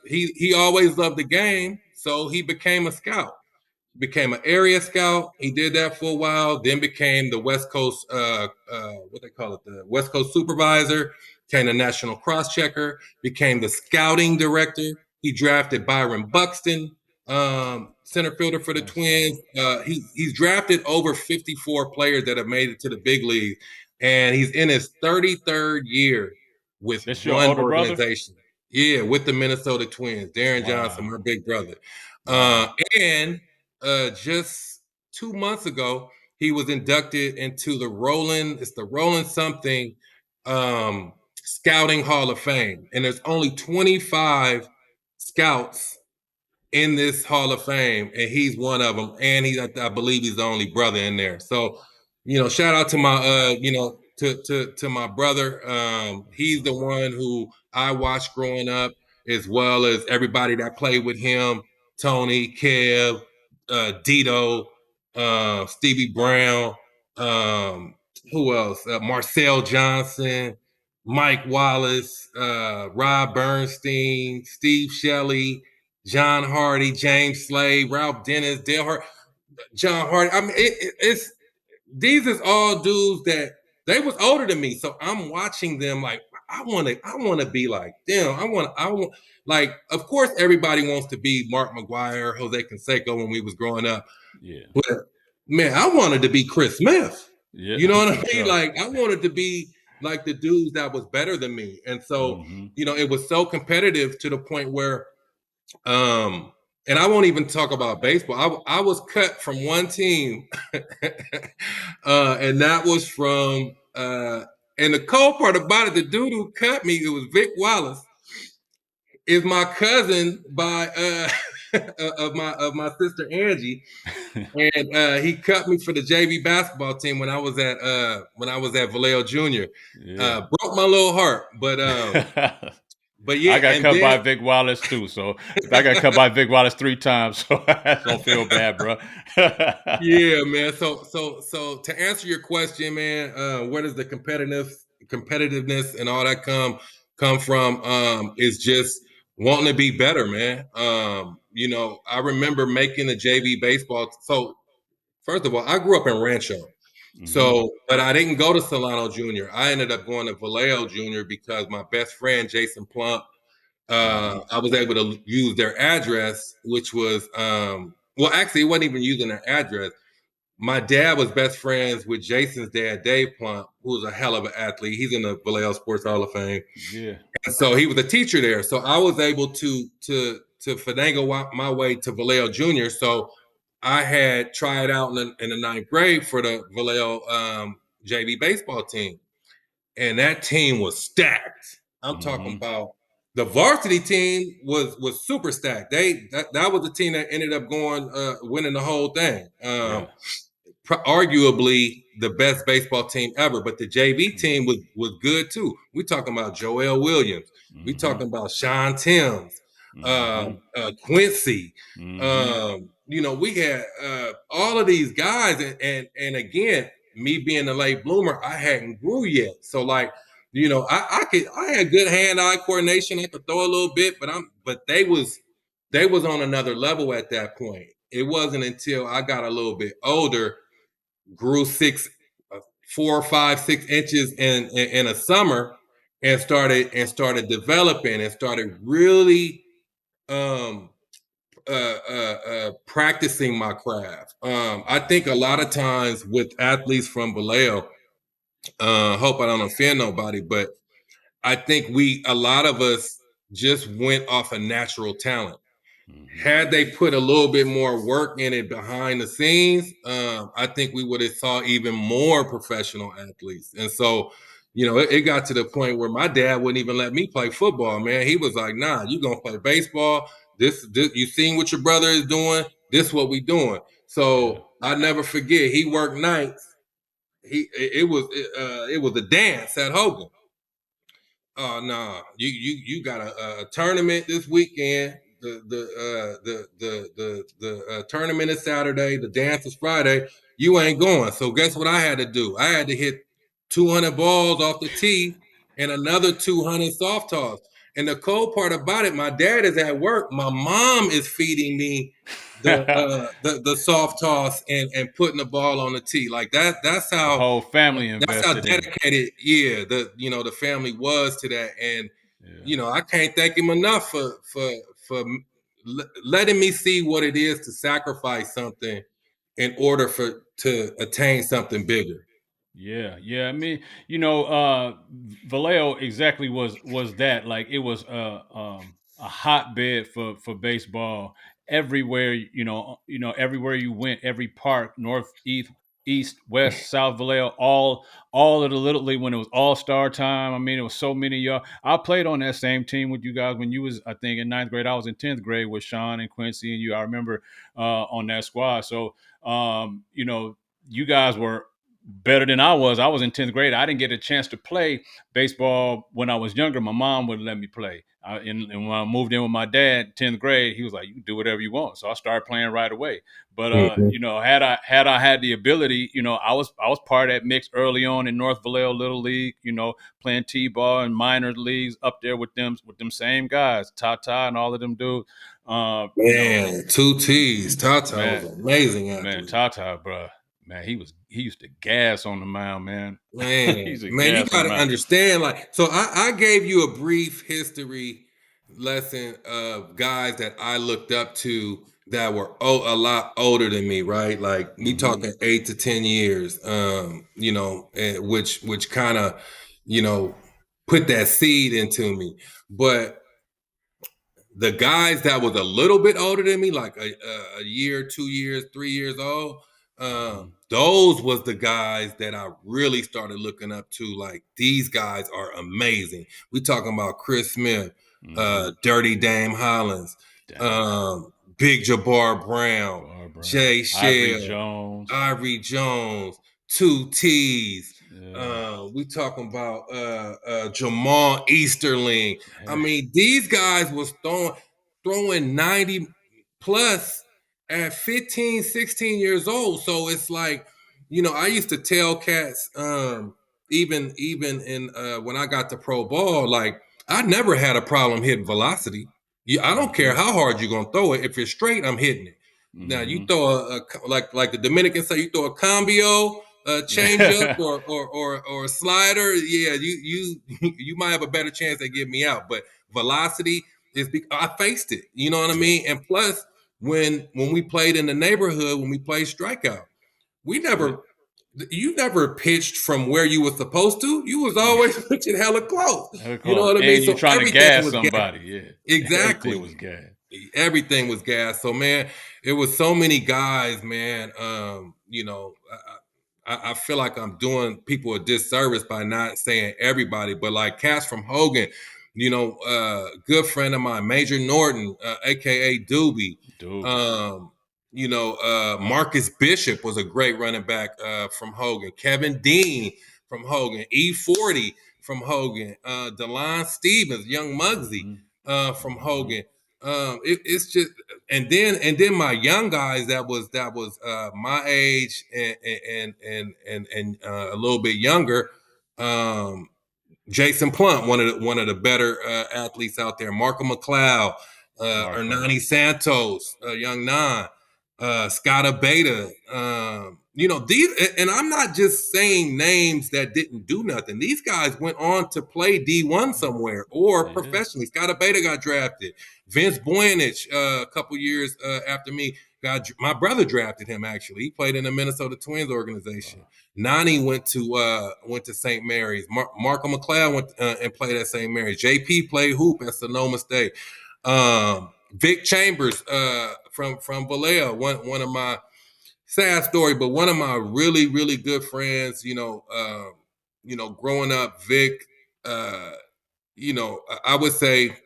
he always loved the game, so he became a scout, became an area scout. He did that for a while, then became the West Coast, what they call it, the West Coast supervisor, became the national cross checker, became the scouting director. He drafted Byron Buxton, center fielder for the That's dope. Twins. He's drafted over 54 players that have made it to the big league, and he's in his 33rd year with This your one older brother? organization. Yeah, with the Minnesota Twins. Darren Johnson, Wow. my big brother. Wow. And just 2 months ago, he was inducted into the Rolling something Scouting Hall of Fame. And there's only 25 scouts in this Hall of Fame, and he's one of them. And I believe he's the only brother in there. So, shout out to my, to my brother. He's the one who I watched growing up, as well as everybody that played with him: Tony, Kev, Dito, Stevie Brown, um, who else? Marcel Johnson, Mike Wallace, Rob Bernstein, Steve Shelley, John Hardy, James Slade, Ralph Dennis, Dale Hart, John Hardy. I mean, it's these is all dudes that they was older than me, so I'm watching them like I want to be like them. I want like of course everybody wants to be Mark McGuire, Jose Canseco when we was growing up, Yeah. but man, I wanted to be Chris Smith. Yeah, You know what I for mean? sure. Like I wanted to be like the dudes that was better than me, and so it was so competitive to the point where um, and I won't even talk about baseball. I was cut from one team, and that was from. And the cold part about it, the dude who cut me, it was Vic Wallace, is my cousin by of my sister Angie, and he cut me for the JV basketball team when I was at Vallejo Junior. Yeah. Broke my little heart, but yeah, I got and cut then by Vic Wallace too, so I got cut by Vic Wallace 3 times, so I don't feel bad, bro. yeah, man. So to answer your question, man, where does the competitiveness and all that come from? Is just wanting to be better, man. I remember making the JV baseball. So first of all, I grew up in Rancho. But I didn't go to Solano Junior. I ended up going to Vallejo Junior because my best friend Jason Plump, I was able to use their address, which was well, actually, it wasn't even using their address. My dad was best friends with Jason's dad, Dave Plump, who's a hell of an athlete. He's in the Vallejo Sports Hall of Fame. Yeah. And so he was a teacher there. So I was able to finagle my way to Vallejo Junior. So I had tried out in the ninth grade for the Vallejo JV baseball team, and that team was stacked. I'm talking about the varsity team was super stacked. That was the team that ended up going winning the whole thing. Yeah. Arguably the best baseball team ever. But the JV team was good too. We talking about Joel Williams. We talking about Sean Timms, Quincy. We had all of these guys, and again, me being a late bloomer, I hadn't grew yet. So like, I had good hand-eye coordination. I could throw a little bit, but they was on another level at that point. It wasn't until I got a little bit older, grew 4 or 5, 6 inches in a summer, and started developing and started really um, practicing my craft. I think a lot of times with athletes from Vallejo, hope I don't offend nobody, but I think a lot of us just went off a natural talent. Had they put a little bit more work in it behind the scenes, I think we would have saw even more professional athletes. And so, it got to the point where my dad wouldn't even let me play football, man. He was like, nah, you gonna play baseball. This you seen what your brother is doing, this what we doing. Yeah. So I never forget, he worked nights. It was a dance at Hogan. Oh no, you got a tournament this weekend. The tournament is Saturday. The dance is Friday. You ain't going. So guess what I had to do? I had to hit 200 balls off the tee and another 200 soft toss. And the cold part about it, my dad is at work. My mom is feeding me the soft toss and putting the ball on the tee. Like that. That's The how whole family that's how invested in it. dedicated, the family was to that, and Yeah. I can't thank him enough for letting me see what it is to sacrifice something in order to attain something bigger. Yeah, yeah. I mean, Vallejo exactly was that. Like it was a hotbed for baseball everywhere. Everywhere you went, every park, north, east, west, south Vallejo, all of the little league when it was all star time. I mean, it was so many of y'all. I played on that same team with you guys when you was, I think, in ninth grade. I was in 10th grade with Sean and Quincy and you. I remember on that squad. So you guys were better than I was. I was in 10th grade. I didn't get a chance to play baseball when I was younger. My mom wouldn't let me play. And when I moved in with my dad, 10th grade, he was like, "You can do whatever you want." So I started playing right away. But Mhm. had I had the ability, I was part of that mix early on in North Vallejo Little League. Playing t-ball and minor leagues up there with them same guys, Tata and all of them dudes. Uh, you know, Man, two T's. Tata was man, an amazing man, athlete. Tata, bro. Man, he used to gas on the mound, man. He Man, used to man, you gas on got the to mound. understand. Like, so I gave you a brief history lesson of guys that I looked up to that were a lot older than me, right? Like we talking 8 to 10 years, you know, and which kind of, you know, put that seed into me. But the guys that was a little bit older than me, like a year, 2 years, 3 years old, those was the guys that I really started looking up to. Like these guys are amazing. We talking about Chris Smith, Dirty Dame Hollins, Big Jabbar Brown, Jay Ivory Shell, Jones. Ivory Jones, Two T's. Yeah. We talking about Jamal Easterling. I mean, these guys was throwing 90 plus at 15, 16 years old. So it's like, you know, I used to tell cats, even in when I got to pro ball, like I never had a problem hitting velocity. I don't care how hard you're gonna throw it. If it's straight, I'm hitting it. Now you throw like the Dominicans say, you throw a cambio, a change up, or a slider. Yeah, you might have a better chance they get me out. But velocity I faced it. You know what I mean? And plus, when we played in the neighborhood, when we played strikeout, we never. You never pitched from where you were supposed to. You was always pitching hella close. You know what I mean? And you So trying to everything gas was gas. somebody. Yeah. Everything was Exactly. gas. Everything was gas. So man, it was so many guys, man. You know, I feel like I'm doing people a disservice by not saying everybody, but like Cash from Hogan, you know, good friend of mine, Major Norton, aka Doobie. Dude. You know, Marcus Bishop was a great running back from Hogan. Kevin Dean from Hogan. E40 from Hogan. DeLon Stevens, Young Muggsy from Hogan. It's just and then my young guys that was my age and a little bit younger. Jason Plump, one of the better athletes out there. Marco McLeod, Hernani Santos, Young Nan, Scotta Beta. You know these, and I'm not just saying names that didn't do nothing. These guys went on to play D1 somewhere or professionally. Scotta Beta got drafted. Vince Boyanich, a couple years after me, my brother drafted him. Actually, he played in the Minnesota Twins organization. Nani went to St. Mary's. Marco McLeod went and played at St. Mary's. JP played hoop at Sonoma State. Vic Chambers from Vallejo, one of my sad story, but one of my really really good friends. You know, growing up, Vic. You know, I would say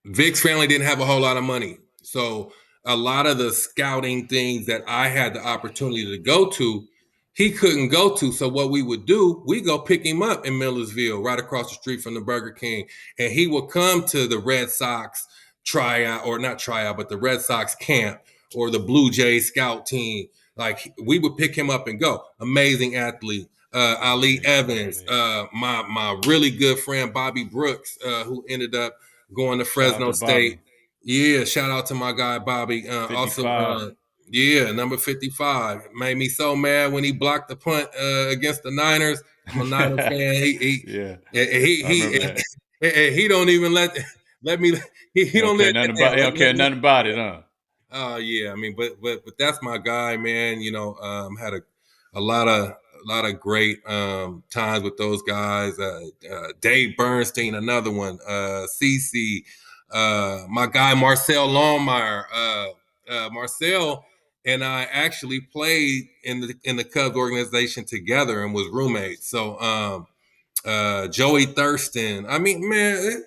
Vic's family didn't have a whole lot of money. So a lot of the scouting things that I had the opportunity to go to, he couldn't go to. So what we would do, we go pick him up in Millersville, right across the street from the Burger King. And he would come to the Red Sox tryout, or not tryout, but the Red Sox camp or the Blue Jays scout team. Like we would pick him up and go. Amazing athlete. Ali Evans, my really good friend Bobby Brooks, who ended up going to Fresno State. Yeah, shout out to my guy Bobby. Yeah, number 55. Made me so mad when he blocked the punt against the Niners. I'm a Niners fan. He don't even let me. He don't let that down. He don't care nothing about it, huh? Oh yeah, I mean, but that's my guy, man. You know, had a lot of great times with those guys. Dave Bernstein, another one. CC, my guy Marcel Longmire. Marcel and I actually played in the Cubs organization together and was roommates. So Joey Thurston. I mean, man,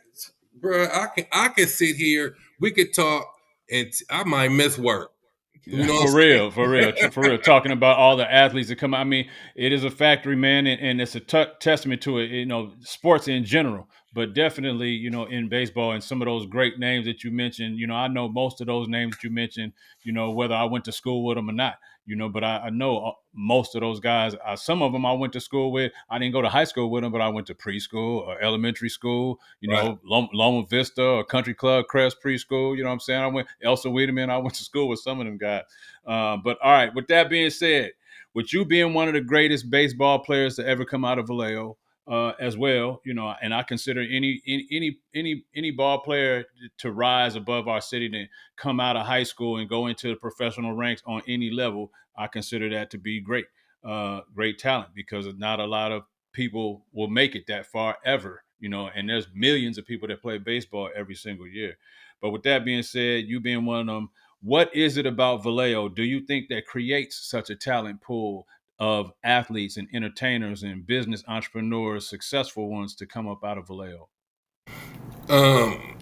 bro, I can sit here. We could talk, and I might miss work. You know what For I'm real, for real, for real. Talking about all the athletes that come out. I mean, it is a factory, man, and it's a testament to it. You know, sports in general. But definitely, in baseball and some of those great names that you mentioned, I know most of those names that you mentioned, whether I went to school with them or not, but I know most of those guys. Some of them I went to school with. I didn't go to high school with them, but I went to preschool or elementary school, Right. Loma Vista or Country Club Crest preschool. You know what I'm saying? I went Elsa Wiedemann. I went to school with some of them guys. But all right, with that being said, with you being one of the greatest baseball players to ever come out of Vallejo, as well, and I consider any ball player to rise above our city, to come out of high school and go into the professional ranks on any level. I consider that to be great talent, because not a lot of people will make it that far ever, and there's millions of people that play baseball every single year. But with that being said, you being one of them, what is it about Vallejo, do you think, that creates such a talent pool of athletes and entertainers and business entrepreneurs, successful ones, to come up out of Vallejo? Um,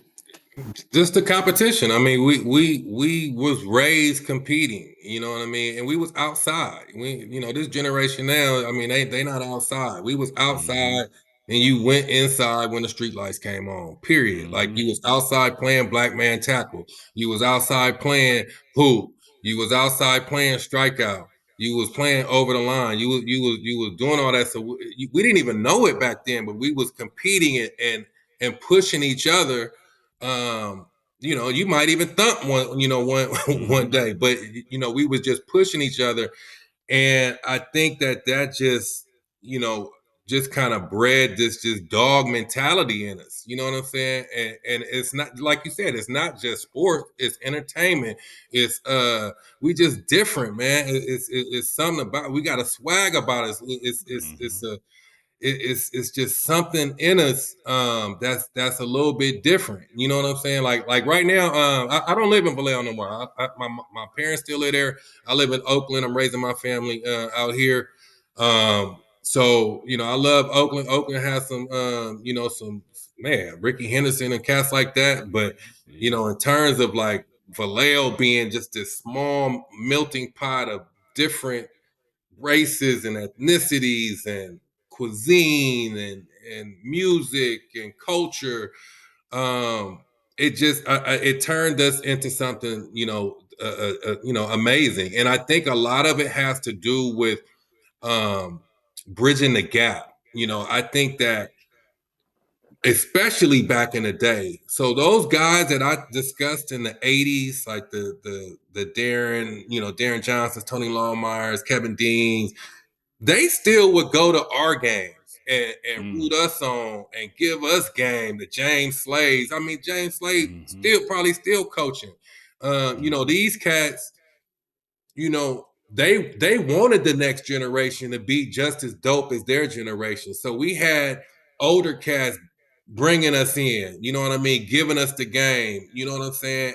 just the competition. I mean, we was raised competing. You know what I mean? And we was outside. This generation now. I mean, they not outside. We was Mm-hmm. outside, and you went inside when the street lights came on. Period. Like Mm-hmm. you was outside playing black man tackle. You was outside playing hoop. You was outside playing strikeout. You was playing over the line. You was doing all that. So we didn't even know it back then, but we was competing and pushing each other. um you might even thump one one Mm-hmm. day, but we was just pushing each other. And I think that you know just kind of bred this just dog mentality in us. You know what I'm saying? And it's not, like you said, it's not just sports, it's entertainment. It's we just different, man. It's something about, we got a swag about us. It's a it's just something in us, that's a little bit different. You know what I'm saying? Like right now, I don't live in Vallejo no more. My parents still live there. I live in Oakland. I'm raising my family out here. So I love Oakland. Oakland has some some, man, Ricky Henderson and cats like that. But Yeah. in terms of like Vallejo being just this small melting pot of different races and ethnicities and cuisine and music and culture. um it just it turned us into something, amazing. And I think a lot of it has to do with um bridging the gap. I think that, especially back in the day, so those guys that I discussed in the 80s, like the Darren Johnsons, Tony Longmires, Kevin Deans, they still would go to our games and Mm. root us on and give us game. The James Slades. I mean, James Slade Mm-hmm. probably still coaching. Mm-hmm. These cats, they wanted the next generation to be just as dope as their generation. So we had older cats bringing us in. You know what I mean? Giving us the game. You know what I'm saying?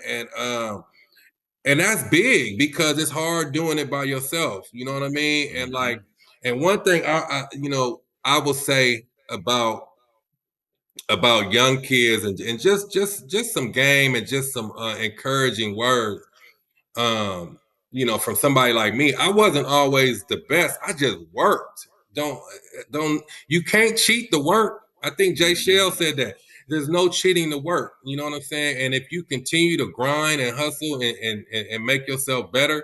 And that's big, because it's hard doing it by yourself. You know what I mean? And Mm-hmm. like, and one thing I will say about young kids, and just some game and just some encouraging words. From somebody like me, I wasn't always the best. I just worked. Don't You can't cheat the work. I think Jay Mm-hmm. Shell said that. There's no cheating the work. You know what I'm saying? And if you continue to grind and hustle and make yourself better,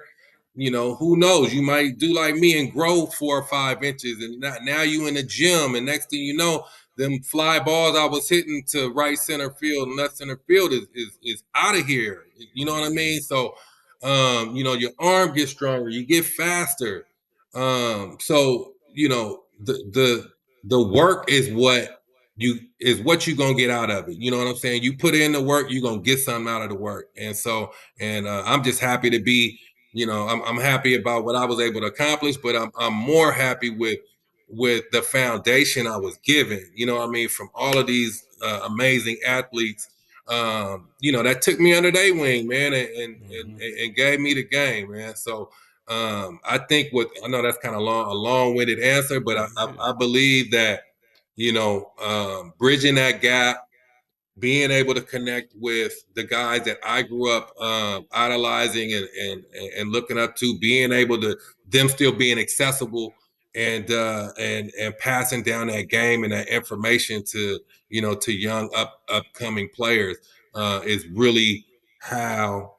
who knows? You might do like me and grow 4 or 5 inches, and now you in the gym, and next thing you know, them fly balls I was hitting to right center field and left center field is out of here. You know what I Mm-hmm. mean? So your arm gets stronger, you get faster. So the work is what you're gonna get out of it. You know what I'm saying? You put in the work, you're gonna get something out of the work. And so, and I'm just happy to be, I'm happy about what I was able to accomplish, but I'm more happy with the foundation I was given, what I mean, from all of these amazing athletes, that took me under their wing, man, Mm-hmm. and gave me the game, man. So I think, I know that's kind of a long-winded answer, but Yeah, I believe that, bridging that gap, being able to connect with the guys that I grew up idolizing and looking up to, being able to, them still being accessible and passing down that game and that information to to young upcoming players is really how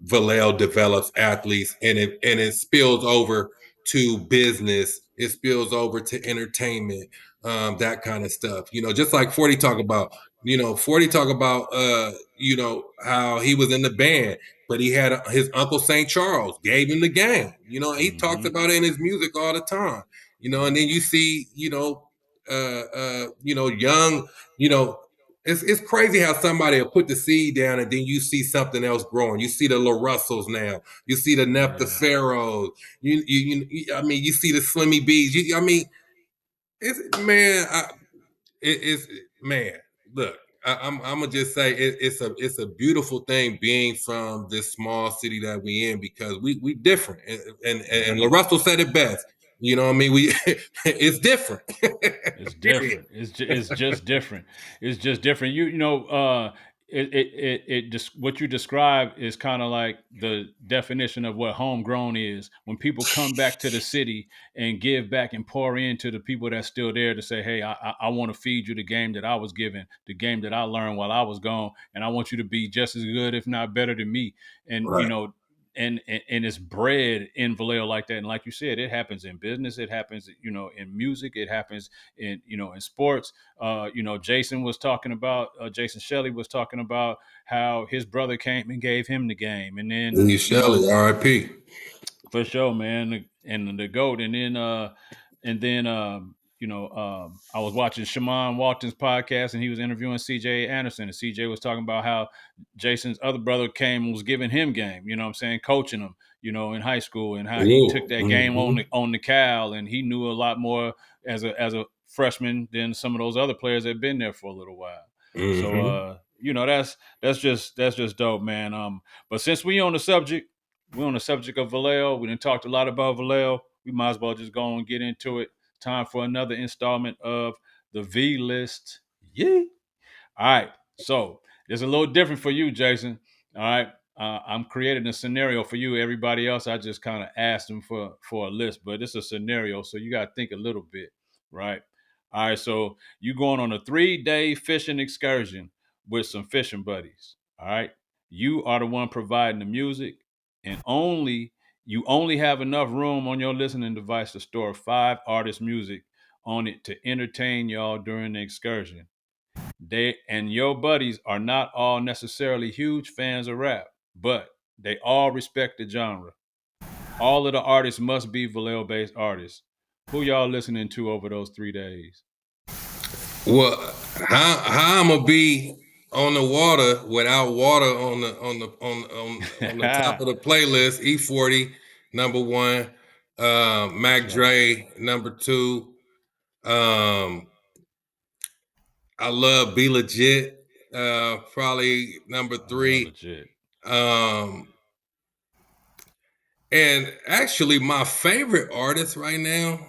Vallejo develops athletes, and it spills over to business, it spills over to entertainment, that kind of stuff. Just like 40 talk about, 40 talk about how he was in the band, but he had his uncle St. Charles gave him the game. He talks about it in his music all the time. And then you see, young, it's crazy how somebody will put the seed down and then you see something else growing. You see the La Russells now. You see the Nepta Pharaohs. I mean, you see the Slimmy Bees. I mean, it's man, it's man. Look, I'm gonna just say it's a beautiful thing being from this small city that we in, because we different, and La Russell said it best. You know what I mean? We it's different. It's Period. different. It's just different. It's just different. It just what you describe is kind of like the definition of what homegrown is. When people come back to the city and give back and pour into the people that's still there to say, "Hey, I want to feed you the game that I was given, the game that I learned while I was gone, and I want you to be just as good, if not better, than me." And Right. and it's bred in Vallejo like that. And like you said, it happens in business, it happens, in music, it happens in sports. Jason Shelley was talking about how his brother came and gave him the game, and then Lee Shelley, R.I.P. for sure, man, and the goat, and then I was watching Shaman Walton's podcast, and he was interviewing C.J. Anderson, and C.J. was talking about how Jason's other brother came and was giving him game, you know what I'm saying, coaching him, in high school, and how he took Ooh. that game Mm-hmm. on the Cal, and he knew a lot more as a freshman than some of those other players that had been there for a little while. So Mm-hmm. that's just dope, man. But since we're on the subject of Vallejo. We done talked a lot about Vallejo. We might as well just go and get into it. Time for another installment of the V List. Yeah. All right. So it's a little different for you, Jason. All right. I'm creating a scenario for you. Everybody else, I just kind of asked them for a list, but it's a scenario, so you got to think a little bit, right? All right. So you going on a 3-day fishing excursion with some fishing buddies. All right. You are the one providing the music, and you only have enough room on your listening device to store 5 artists' music on it to entertain y'all during the excursion. They and your buddies are not all necessarily huge fans of rap, but they all respect the genre. All of the artists must be Vallejo-based artists. Who y'all listening to over those 3 days? Well, how I'm gonna be on the water without water on the top of the playlist? E40 number one, For Mac sure. Dre number two. Um, I love Be Legit, probably number I love three. legit. Um, And actually, my favorite artist right now,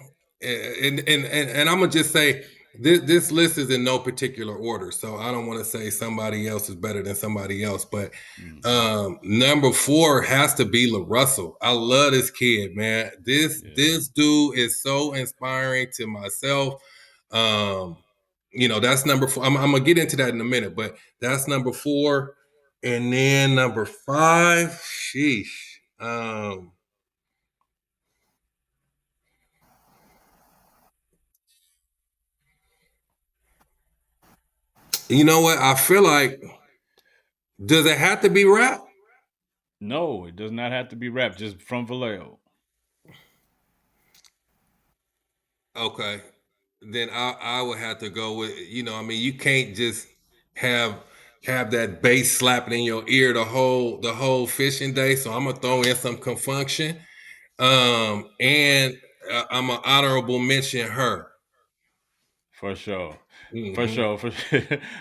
and I'm gonna just say this list is in no particular order, so I don't want to say somebody else is better than somebody else, but Mm-hmm. number four has to be La Russell. I love this kid, man. This Yeah. this dude is so inspiring to myself. Um, that's number four. I'm gonna get into that in a minute, but that's number four, and then number five, sheesh. Um, You know what? I feel like, does it have to be rap? No, it does not have to be rap, just from Vallejo. Okay. Then I would have to go with, I mean, you can't just have have that bass slapping in your ear the whole fishing day. So I'm gonna throw in some confunction. And I'm an honorable mention her. For sure. For Hmm. sure. For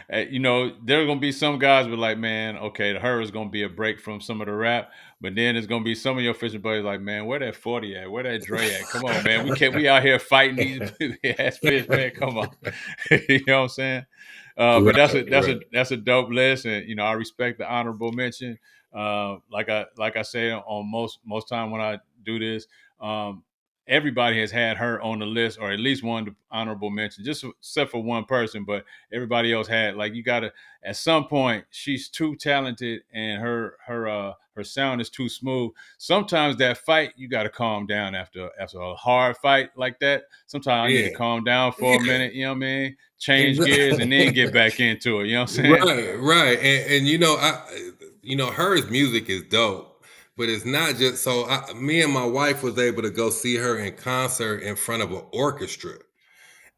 there are gonna be some guys with like, man, okay, the her is gonna be a break from some of the rap, but then there's gonna be some of your fishing buddies like, man, where that 40 at? Where that Dre at? Come on, man. We out here fighting these ass fish, man. Come on. You know what I'm saying? But that's Right, a that's right. a that's a dope list, and I respect the honorable mention. Like I say on most time when I do this, um, everybody has had her on the list, or at least one honorable mention, just except for one person. But everybody else had, like, you gotta, at some point, she's too talented and her sound is too smooth. Sometimes that fight, you gotta calm down after a hard fight like that. Sometimes I need to Yeah, calm down for a yeah, minute, you know what I mean? Change gears and then get exactly. back into it. You know what I'm saying? Right, right, and her music is dope, but it's not just so. Me and my wife was able to go see her in concert in front of an orchestra.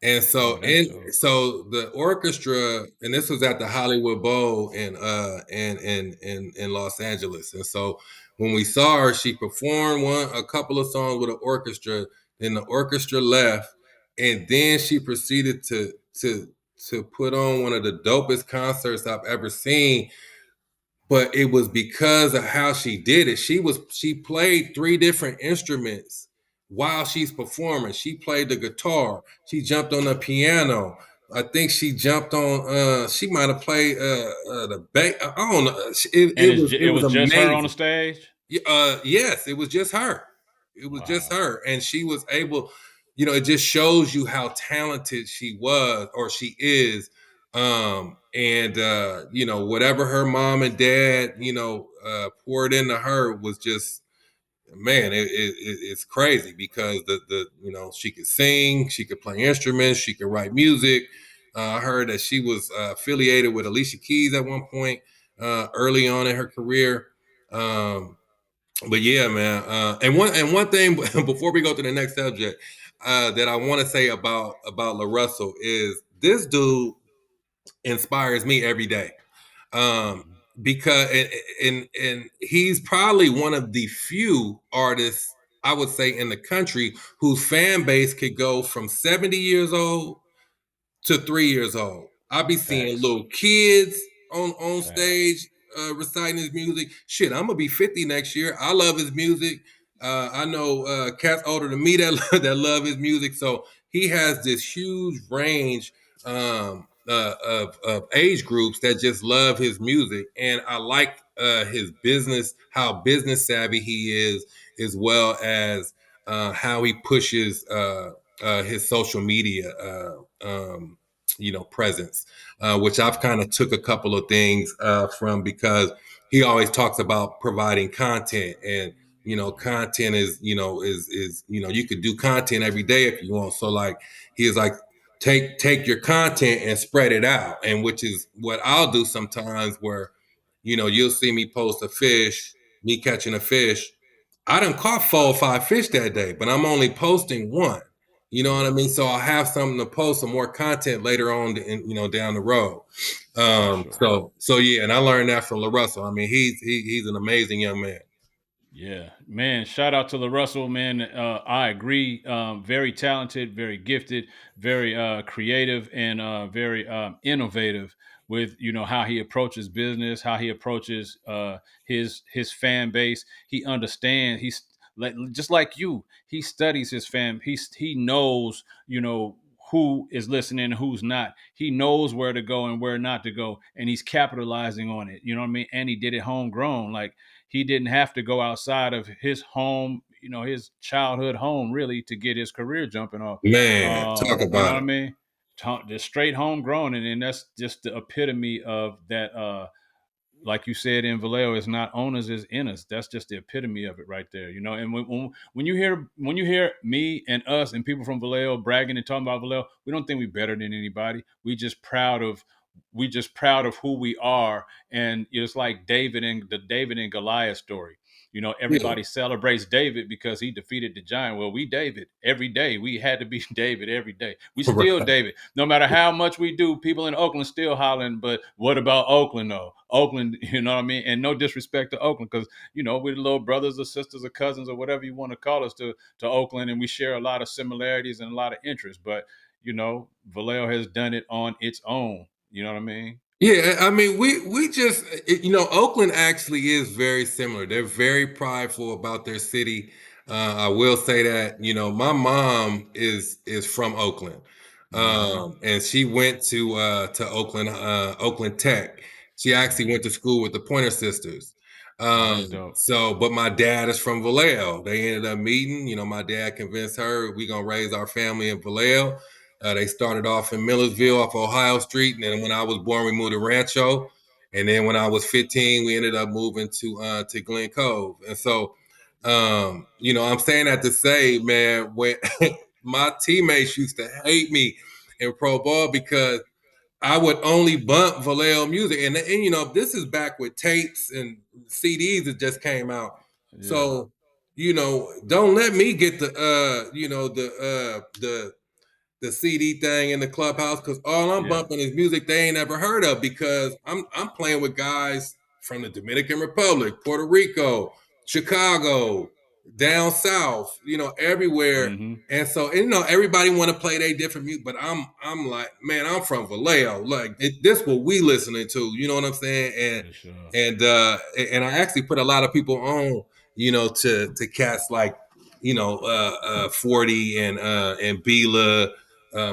And Oh, that's dope. so the orchestra, and this was at the Hollywood Bowl in Los Angeles. And so when we saw her, she performed a couple of songs with an orchestra, then the orchestra left, and then she proceeded to put on one of the dopest concerts I've ever seen. But it was because of how she did it. She played three different instruments while she's performing. She played the guitar. She jumped on the piano. I think she jumped on. She might have played the bass. I don't know. And It it was was just her on the amazing. stage. Yes, it was just her. It was just Wow. her, and she was able. It just shows you how talented she was or she is. And whatever her mom and dad, poured into her was just, man, it's crazy because she could sing, she could play instruments, she could write music. I heard that she was affiliated with Alicia Keys at one point early on in her career. But yeah, man. And one thing before we go to the next subject that I want to say about LaRussell is this dude inspires me every day. Mhm. Because and he's probably one of the few artists I would say in the country whose fan base could go from 70 years old to 3 years old. I'll be seeing Facts. little kids on Facts. stage reciting his music. Shit, I'm gonna be 50 next year. I love his music. I know cats older than me that that love his music. So he has this huge range of age groups that just love his music, and I like his business, how business savvy he is, as well as how he pushes his social media. Presence, which I've kind of took a couple of things from because he always talks about providing content and content is you could do content every day if you want. So like he is like take your content and spread it out, and which is what I'll do sometimes where you'll see me post a fish, me catching a fish. I done caught 4 or 5 fish that day, but I'm only posting one. You know what I Yeah, mean? So I'll have something to post, some more content later on, down the road. for sure. So yeah, and I learned that from LaRussell. I mean, he's an amazing young man. Yeah, man. Shout out to LaRussell, man. I agree. Very talented, very gifted, very creative, and very innovative with how he approaches business, how he approaches his fan base. He understands. He's like, just like you. He studies his fan. He knows who is listening and who's not. He knows where to go and where not to go, and he's capitalizing on it. You know what I mean? And he did it homegrown. Like, he didn't have to go outside of his home, his childhood home, really, to get his career jumping off. Man, talk You know about what I it. mean? Just straight homegrown, and then that's just the epitome of that. Like you said in Vallejo, it's not owners, it's in us. That's just the epitome of it right there. And when you hear me and us and people from Vallejo bragging and talking about Vallejo, we don't think we're better than anybody. We just proud of who we are. And it's like David and Goliath story. Yeah, Everybody celebrates David because he defeated the giant. Well, we David every day. We had to be David every day. We still right. David. No matter how much we do, people in Oakland still hollering, but what about Oakland though? Oakland, you know what I mean? And no disrespect to Oakland, because we're the little brothers or sisters or cousins or whatever you want to call us to Oakland, and we share a lot of similarities and a lot of interests. But Vallejo has done it on its own. You know what I mean? Yeah, I mean, we just Oakland actually is very similar. They're very prideful about their city. I will say that my mom is from Oakland, Mm-hmm. and she went to Oakland Tech. She actually Mm-hmm. went to school with the Pointer Sisters. Oh, that's dope. But my dad is from Vallejo. They ended up meeting. My dad convinced her we gonna raise our family in Vallejo. They started off in Millersville off Ohio Street, and then when I was born, we moved to Rancho. And then when I was 15, we ended up moving to Glen Cove. And so, I'm saying that to say, man, when my teammates used to hate me in pro ball because I would only bump Vallejo music, and this is back with tapes and CDs that just came out. Yeah, So don't let me get the CD thing in the clubhouse because all I'm yeah. bumping is music they ain't ever heard of because I'm playing with guys from the Dominican Republic, Puerto Rico, Chicago, down south, everywhere. Mm-hmm. And so, everybody want to play their different music, but I'm like, man, I'm from Vallejo. Like this, what we listening to. You know what I'm saying? For sure. And I actually put a lot of people on, to cast like, 40 and Bila,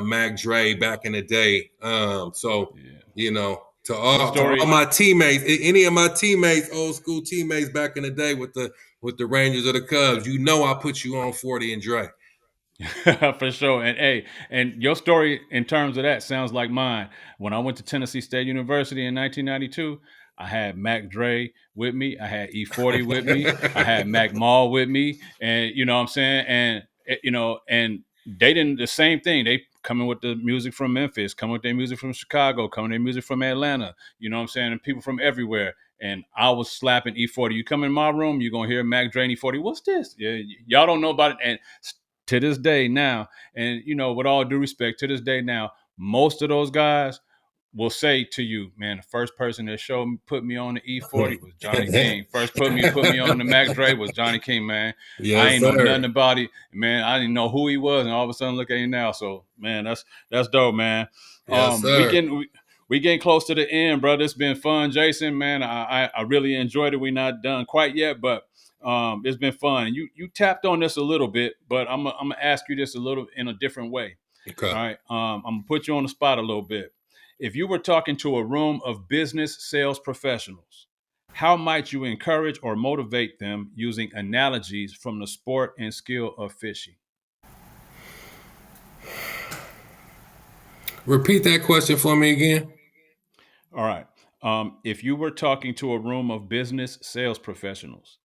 Mac Dre back in the day. Yeah. To Your all story. my teammates, any of my teammates, old school teammates back in the day with the Rangers or the Cubs, I put you on 40 and Dre. For sure. And hey, and your story in terms of that sounds like mine. When I went to Tennessee State University in 1992, I had Mac Dre with me. I had E40 with me. I had Mac Mall with me. And you know what I'm saying? And and they didn't the same thing. They coming with the music from Memphis, coming with their music from Chicago, coming with their music from Atlanta. You know what I'm saying? And people from everywhere. And I was slapping E40. You come in my room, you're gonna hear Mac Dre and E40. What's this? Yeah, y'all don't know about it. And to this day now, and with all due respect, to this day now, most of those guys will say to you, man, the first person that put me on the E40 was Johnny King. First put me on the Mac Dre was Johnny King, man. I Yes, ain't know sir. nothing about it, man. I didn't know who he was, and all of a sudden look at him now. So, man, that's dope, man. Yes, We sir. getting we getting close to the end, brother. It's been fun, Jason. Man, I really enjoyed it. We're not done quite yet, but it's been fun. You tapped on this a little bit, but I'm gonna ask you this a little in a different way. Okay. All right. I'm gonna put you on the spot a little bit. If you were talking to a room of business sales professionals, how might you encourage or motivate them using analogies from the sport and skill of fishing? Repeat that question for me again. All right. If you were talking to a room of business sales professionals,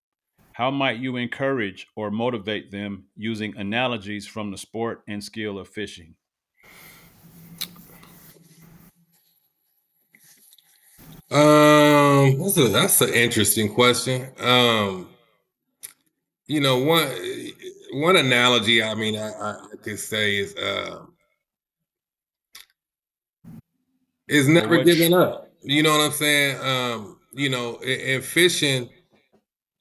how might you encourage or motivate them using analogies from the sport and skill of fishing? That's an interesting question. One analogy I mean I could say is Or never what? giving up. You know what I'm saying? In fishing,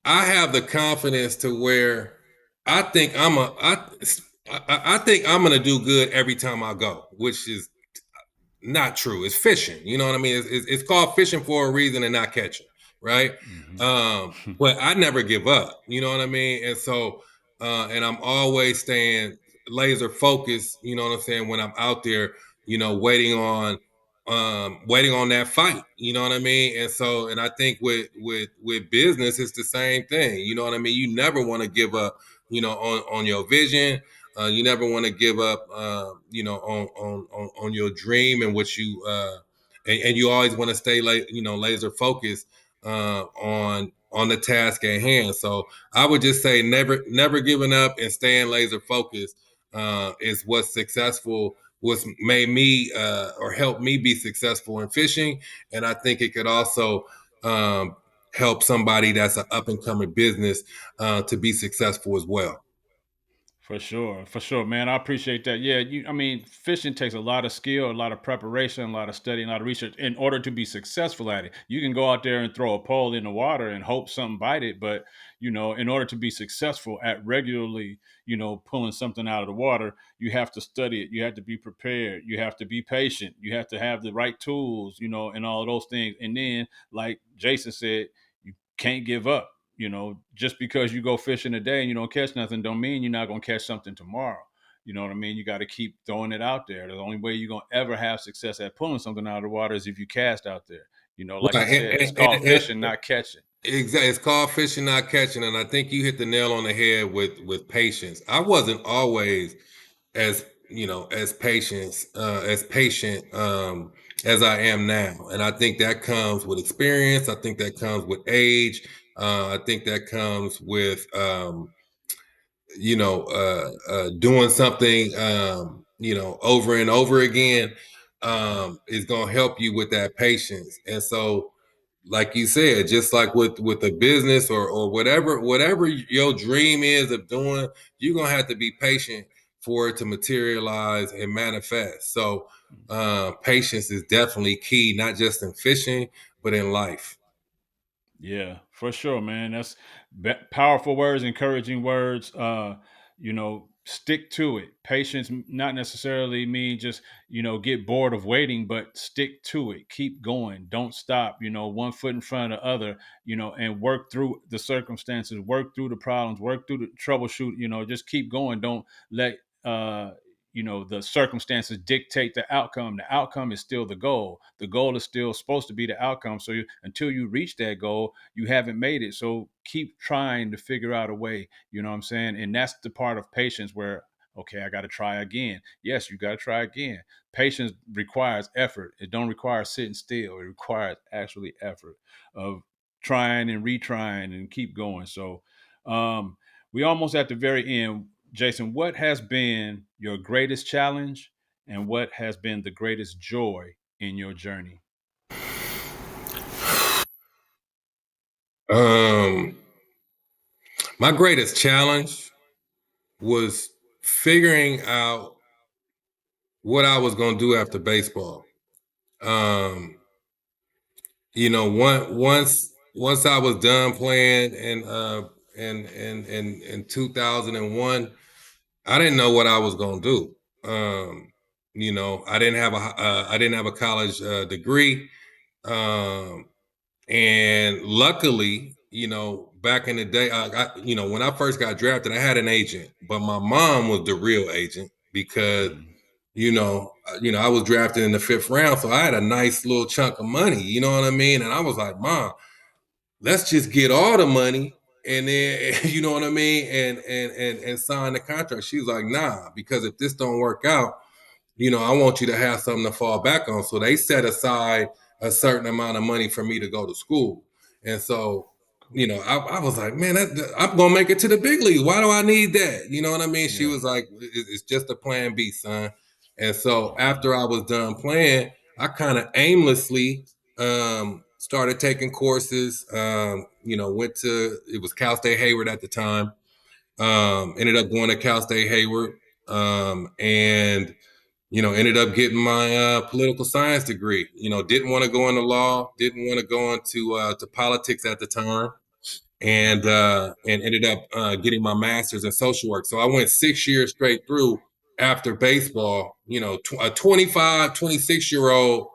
I have the confidence to where I think I think I'm gonna do good every time I go, which is not true. It's fishing. You know what I mean? It's called fishing for a reason and not catching, right? Mhm. But I never give up. You know what I mean? And so, and I'm always staying laser focused. You know what I'm saying? When I'm out there, waiting on that fight. You know what I mean? And so, and I think with business, it's the same thing. You know what I mean? You never want to give up. On your vision, you never want to give up, on your dream and what you, and you always want to stay laser focused on the task at hand. So I would just say never giving up and staying laser focused is what's made me or helped me be successful in fishing, and I think it could also help somebody that's an up and coming business to be successful as well. For sure, man. I appreciate that. Yeah, I mean, fishing takes a lot of skill, a lot of preparation, a lot of study, a lot of research in order to be successful at it. You can go out there and throw a pole in the water and hope something bite it, but in order to be successful at regularly, pulling something out of the water, you have to study it. You have to be prepared. You have to be patient. You have to have the right tools, and all of those things. And then, like Jason said, you can't give up. Just because you go fishing today and you don't catch nothing, don't mean you're not gonna catch something tomorrow. You know what I mean? You got to keep throwing it out there. The only way you're gonna ever have success at pulling something out of the water is if you cast out there. Like Right. you said, it's called fishing, not catching. Exactly. It's called fishing, not catching, and I think you hit the nail on the head with patience. I wasn't always as as patient as I am now, and I think that comes with experience. I think that comes with age. I think that comes with doing something over and over again is going to help you with that patience. And so like you said, just like with a business or whatever your dream is of doing, you're gonna have to be patient for it to materialize and manifest. So patience is definitely key, not just in fishing, but in life. Yeah, for sure, man. That's powerful words, encouraging words. Stick to it. Patience not necessarily mean just get bored of waiting, but stick to it. Keep going. Don't stop. One foot in front of the other. And work through the circumstances, work through the problems, work through the troubleshoot. Just keep going. Don't let the circumstances dictate the outcome. The outcome is still the goal. The goal is still supposed to be the outcome. So until you reach that goal, you haven't made it. So keep trying to figure out a way. You know what I'm saying? And that's the part of patience where, okay, I got to try again. Yes, you got to try again. Patience requires effort. It don't require sitting still. It requires actually effort of trying and retrying and keep going. So we almost at the very end. Jason, what has been your greatest challenge and what has been the greatest joy in your journey? Um, my greatest challenge was figuring out what I was going to do after baseball. Um, once I was done playing in 2001, I didn't know what I was gonna do. I didn't have a college degree, um, and luckily, back in the day, when I first got drafted, I had an agent, but my mom was the real agent because Mm, I was drafted in the fifth round, so I had a nice little chunk of money. You know what I mean? And I was like, Mom, let's just get all the money and then you know what I mean, and sign the contract. She was like, nah, because if this don't work out, I want you to have something to fall back on. So they set aside a certain amount of money for me to go to school. And so, cool. I was like, man, I'm gonna make it to the big league. Why do I need that? You know what I mean? She Yeah. was like, it's just a plan B, son. And so after I was done playing, I kind of aimlessly started taking courses. Went to it was Cal State Hayward at the time. Ended up going to Cal State Hayward. And ended up getting my political science degree. Didn't want to go into law, didn't want to go into to politics at the time, and ended up getting my master's in social work. So I went 6 years straight through after baseball. A 25, 26 year old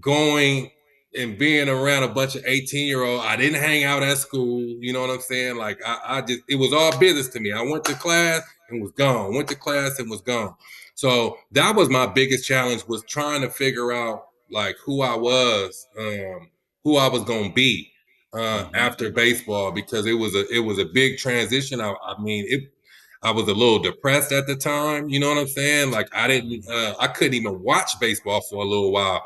going and being around a bunch of 18-year-old. I didn't hang out at school. You know what I'm saying? Like I just it was all business to me. I went to class and was gone. Went to class and was gone. So that was my biggest challenge was trying to figure out like who I was gonna be Hmm. after baseball because it was a big transition. I mean I was a little depressed at the time, you know what I'm saying? Like I couldn't even watch baseball for a little while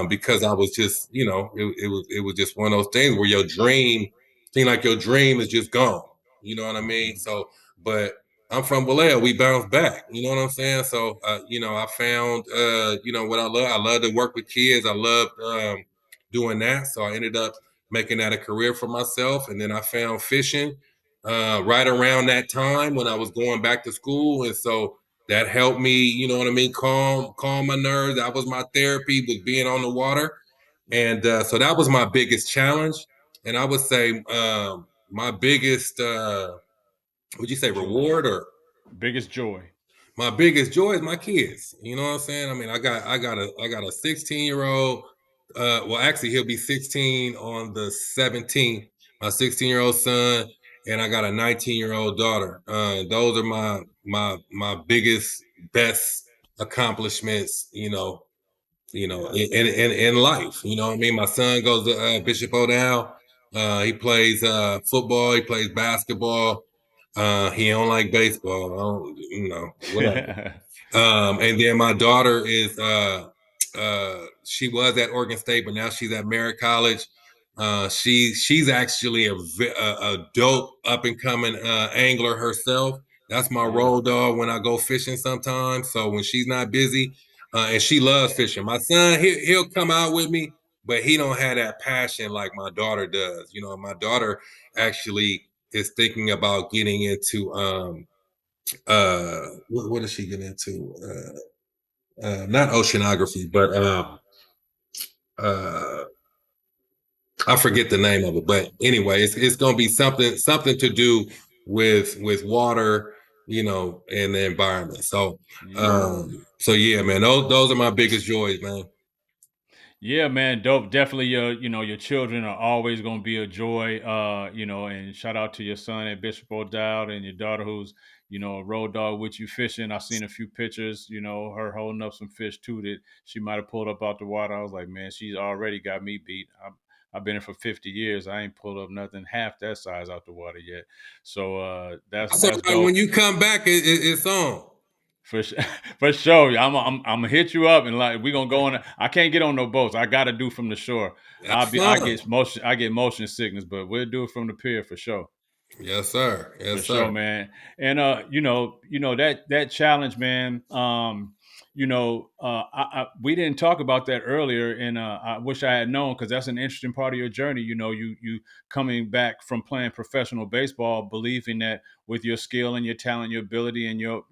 because I was just, it was just one of those things where your dream seemed like your dream is just gone. You know what I mean? Hmm. So, but I'm from Vallejo. We bounced back. You know what I'm saying? So, I found, what I love. I love to work with kids. I loved doing that. So I ended up making that a career for myself. And then I found fishing right around that time when I was going back to school. And so that helped me, you know what I mean, calm my nerves. That was my therapy, was being on the water, and so that was my biggest challenge. And I would say my biggest, would you say, Joy. reward or Biggest joy. my biggest joy is my kids. You know what I'm saying? I mean, I got a 16-year-old. Well, actually, he'll be 16 on the 17th. My 16-year-old son, and I got a 19-year-old daughter. Those are my biggest, best accomplishments. Yeah. In life. You know what I mean? My son goes to Bishop O'Dowd. He plays football. He plays basketball. He don't like baseball. I don't, whatever. And then my daughter is she was at Oregon State, but now she's at Merritt College. She's actually a dope up and coming angler herself. That's my Yeah. road dog when I go fishing sometimes. So when she's not busy, and she loves fishing. My son, he'll come out with me, but he don't have that passion like my daughter does. You know, my daughter actually is thinking about getting into what is she getting into? Not oceanography, but uh, I forget the name of it. But anyway, it's gonna be something to do with water, and the environment. So Yeah. so yeah, man, those are my biggest joys, man. Yeah, man, dope. Definitely your children are always gonna be a joy. And shout out to your son at Bishop O'Dowd and your daughter who's, a road dog with you fishing. I've seen a few pictures, her holding up some fish too that she might have pulled up out the water. I was like, man, she's already got me beat. I've been here for 50 years. I ain't pulled up nothing half that size out the water yet. So that's So that's like, when dope. you come back, it's on. For sure, for sure. I'm gonna hit you up and like we gonna go on. I can't get on no boats. I gotta do from the shore. That's I fun. get motion. I get motion sickness, but we'll do it from the pier for sure. Yes, sir. For Yes, sure, sir. man. And that challenge, man. We didn't talk about that earlier, and I wish I had known because that's an interesting part of your journey. You coming back from playing professional baseball, believing that with your skill and your talent, your ability, and your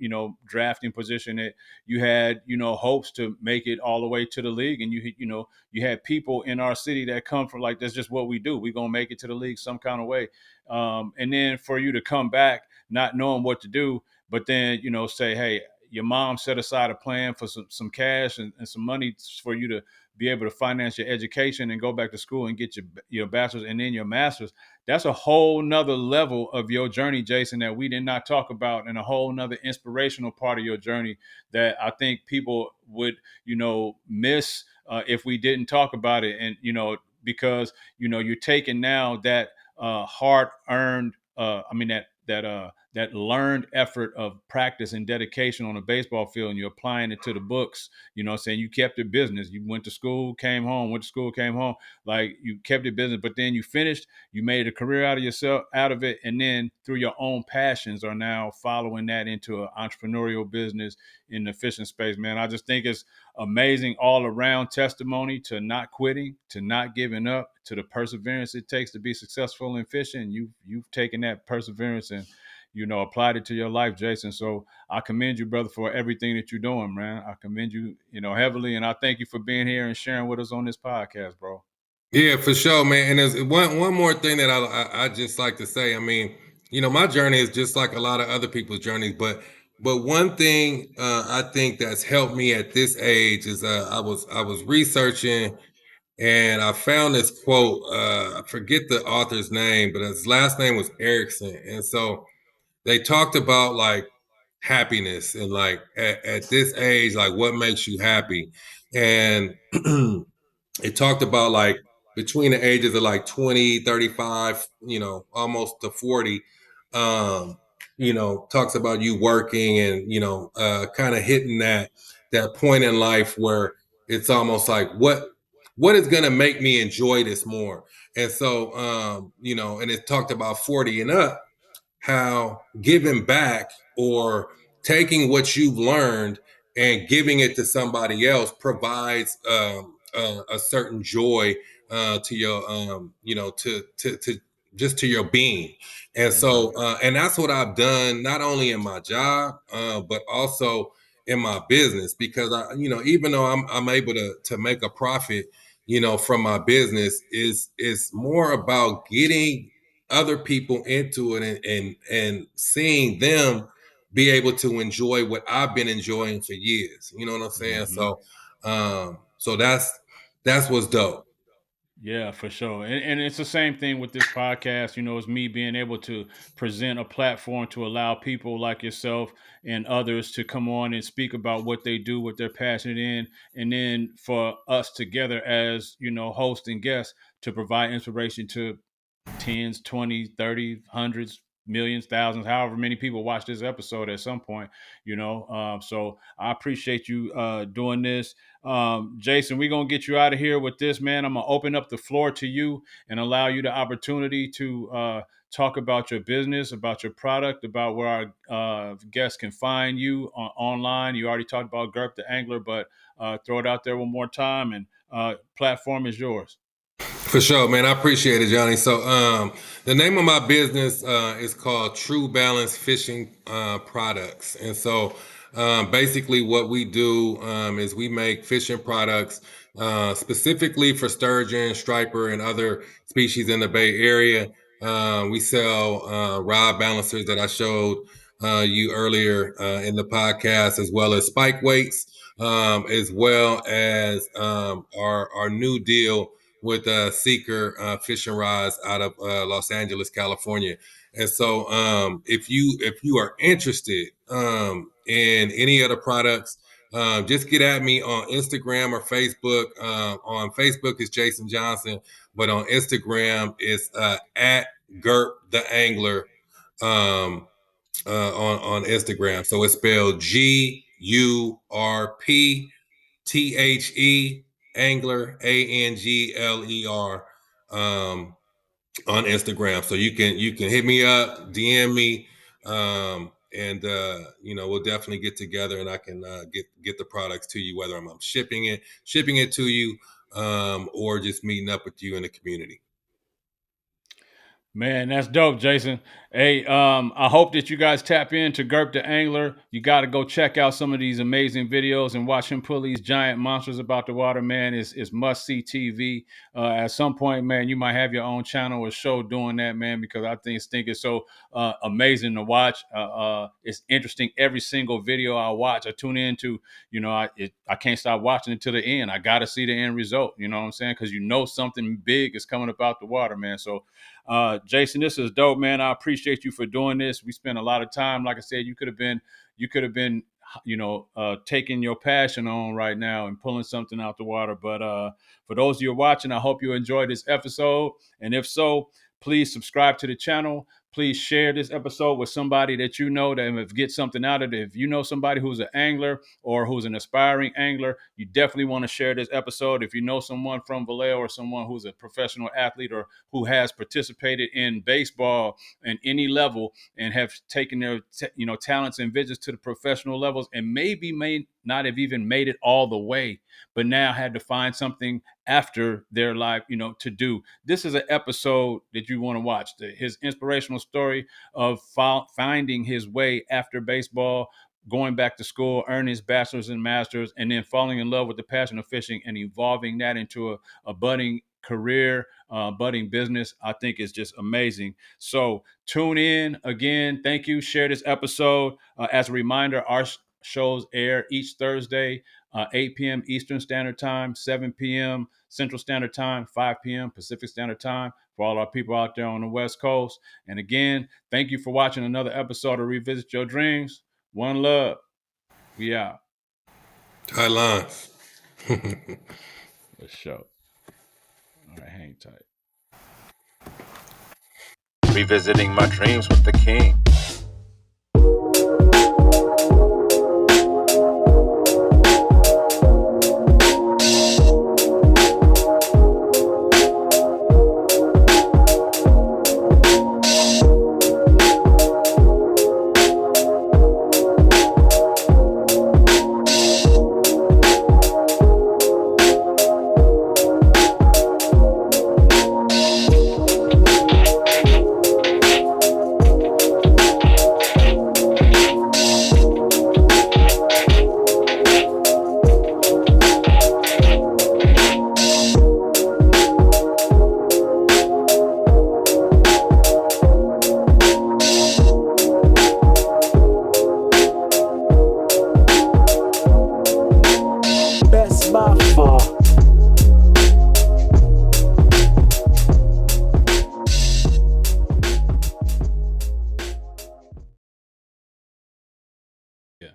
drafting position, that you had hopes to make it all the way to the league, and you had people in our city that come from like that's just what we do. We gonna make it to the league some kind of way, and then for you to come back not knowing what to do, but then say, hey, your mom set aside a plan for some cash and some money for you to be able to finance your education and go back to school and get your bachelor's and then your master's. That's a whole nother level of your journey, Jason, that we did not talk about, and a whole nother inspirational part of your journey that I think people would miss if we didn't talk about it. And because you're taking now that hard earned that learned effort of practice and dedication on a baseball field, and you're applying it to the books. Saying you kept it business. You went to school, came home, went to school, came home. Like you kept it business, but then you finished, you made a career out of it, and then through your own passions are now following that into an entrepreneurial business in the fishing space, man. I just think it's amazing all around testimony to not quitting, to not giving up, to the perseverance it takes to be successful in fishing. You've taken that perseverance and applied it to your life, Jason. So I commend you, brother, for everything that you're doing, man. I commend you, heavily, and I thank you for being here and sharing with us on this podcast, bro. Yeah, for sure, man. And there's one more thing that I just like to say. I mean, my journey is just like a lot of other people's journeys, but one thing I think that's helped me at this age is I was researching and I found this quote. I forget the author's name, but his last name was Erickson, and so they talked about like happiness and like at this age, like what makes you happy, and it talked about like between the ages of like 20, 35, almost to 40, um, talks about you working and, kind of hitting that point in life where it's almost like what is going to make me enjoy this more. And so, and it talked about 40 and up, how giving back or taking what you've learned and giving it to somebody else provides a certain joy to your to just to your being. And Mm-hmm. so and that's what I've done not only in my job but also in my business, because I even though I'm able to make a profit from my business, is more about getting other people into it and seeing them be able to enjoy what I've been enjoying for years. You know what I'm saying? Mm-hmm. So that's what's dope. Yeah, for sure. And it's the same thing with this podcast. It's me being able to present a platform to allow people like yourself and others to come on and speak about what they do, what they're passionate in. And then for us together as, host and guests to provide inspiration to tens, 20, 30, hundreds, millions, thousands, however many people watch this episode at some point, so I appreciate you doing this. Jason, we're going to get you out of here with this, man. I'm going to open up the floor to you and allow you the opportunity to talk about your business, about your product, about where our guests can find you online. You already talked about GURP the Angler, but throw it out there one more time, and platform is yours. For sure, man. I appreciate it, Johnny. So, the name of my business is called TRU BALANCE Fishing Products, and so basically, what we do is we make fishing products specifically for sturgeon, striper, and other species in the Bay Area. We sell rod balancers that I showed you earlier in the podcast, as well as spike weights, as well as our new deal with Seeker fishing rods out of Los Angeles, California. And so, if you are interested in any of the products, just get at me on Instagram or Facebook. On Facebook it's Jason Johnson, but on Instagram it's at GURP the Angler on Instagram. So it's spelled GURP Angler ANGLER on Instagram. So you can hit me up, DM me, and we'll definitely get together and I can get the products to you, whether I'm shipping it to you, or just meeting up with you in the community. Man, that's dope, Jason. Hey, I hope that you guys tap into GURP the Angler. You got to go check out some of these amazing videos and watch him pull these giant monsters about the water, man. It's must-see TV. At some point, man, you might have your own channel or show doing that, man, because I think it's so amazing to watch. It's interesting. Every single video I watch, I tune into, I can't stop watching it to the end. I got to see the end result, you know what I'm saying? Because something big is coming about the water, man. So, Jason, this is dope, man. I appreciate you for doing this. We spent a lot of time. Like I said, you could have been, taking your passion on right now and pulling something out the water. But for those of you watching, I hope you enjoyed this episode. And if so, please subscribe to the channel. Please share this episode with somebody that you know that if get something out of it. If you know somebody who's an angler or who's an aspiring angler, you definitely want to share this episode. If you know someone from Vallejo or someone who's a professional athlete or who has participated in baseball at any level and have taken their talents and visions to the professional levels and maybe may not have even made it all the way, but now had to find something after their life, to do. This is an episode that you want to watch. His inspirational story of finding his way after baseball, going back to school, earning his bachelor's and master's, and then falling in love with the passion of fishing and evolving that into a budding career, budding business. I think is just amazing. So tune in again. Thank you. Share this episode. As a reminder, our shows air each Thursday, 8 p.m. Eastern Standard Time, 7 p.m. Central Standard Time, 5 p.m. Pacific Standard Time for all our people out there on the West Coast. And again, thank you for watching another episode of Revisit Your Dreams. One love. We out. Tight lines. Let's show. All right, hang tight. Revisiting my dreams with the king.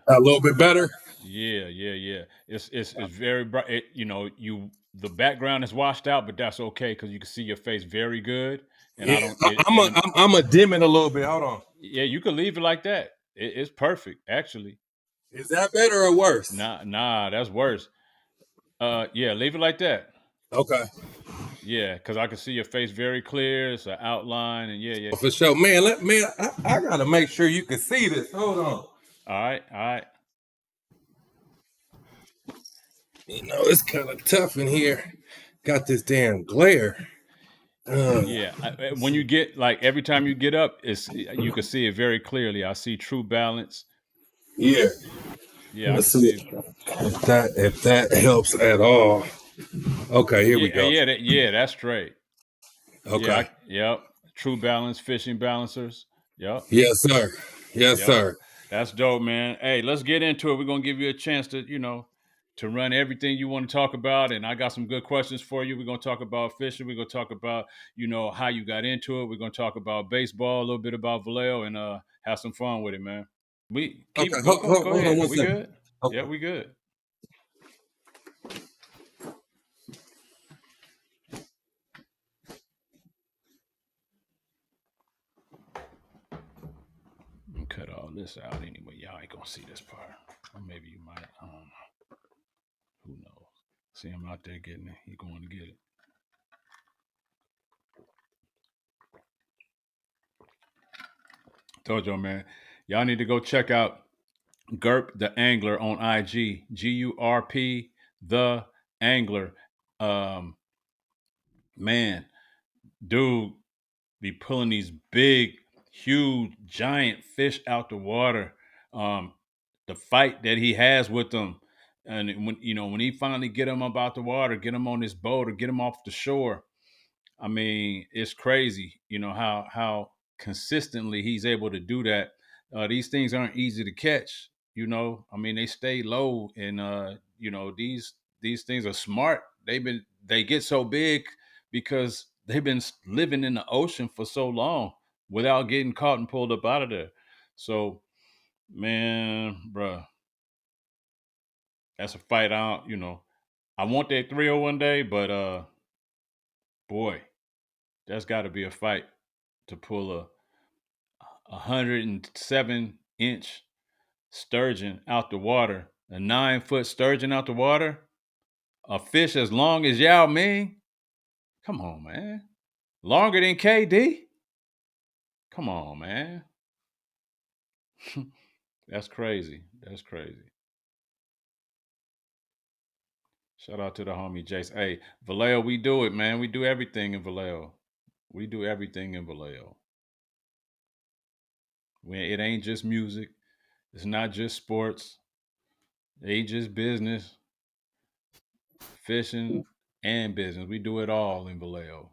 A little bit better. Yeah. It's very bright. The background is washed out, but that's okay because you can see your face very good. And Yeah, I don't. It, and it, I'm a dim it a little bit. Hold on. yeah, you can leave it like that. It's perfect, actually. Is that better or worse? Nah, that's worse. Yeah, leave it like that. Okay. Yeah, because I can see your face very clear. It's an outline, and yeah. For sure, man. I gotta make sure you can see this. Hold on. All right. You know, it's kind of tough in here. Got this damn glare. Yeah, when you get like every time you get up, you can see it very clearly. I see True Balance. Yeah. Yeah, I Let's can see see. if that helps at all. Okay, here we Yeah, go. that's straight. Yeah, Okay. yep. True Balance Fishing Balancers. Yep, Yes, sir. Yes, yep. sir. That's dope, man. Hey, let's get into it. We're gonna give you a chance to run everything you want to talk about, and I got some good questions for you. We're gonna talk about fishing. We're gonna talk about how you got into it. We're gonna talk about baseball, a little bit about Vallejo, and have some fun with it, man. We Okay. keep go Hold on ahead. one We second. good? Yeah, Okay. we good. Cut all this out anyway. Y'all ain't gonna see this part. Or maybe you might. Who knows? See him out there getting it. He going to get it. Told y'all, man. Y'all need to go check out Gurp the Angler on IG. GURP the Angler. Um, man, dude be pulling these big, huge, giant fish out the water. Um, the fight that he has with them, and when he finally get them up out the water, get them on this boat or get them off the shore. I mean, it's crazy, how consistently he's able to do that. These things aren't easy to catch. I mean, they stay low, and these things are smart. They get so big because they've been living in the ocean for so long without getting caught and pulled up out of there. So, man, bruh, that's a fight. I want that thrill one day, but boy, that's got to be a fight to pull a 107-inch sturgeon out the water, a 9-foot sturgeon out the water, a fish as long as Yao Ming. Come on, man. Longer than KD? Come on, man. That's crazy. That's crazy. Shout out to the homie Jace. Hey, Vallejo, we do it, man. We do everything in Vallejo. We do everything in Vallejo. It ain't just music. It's not just sports. It ain't just business. Fishing and business. We do it all in Vallejo.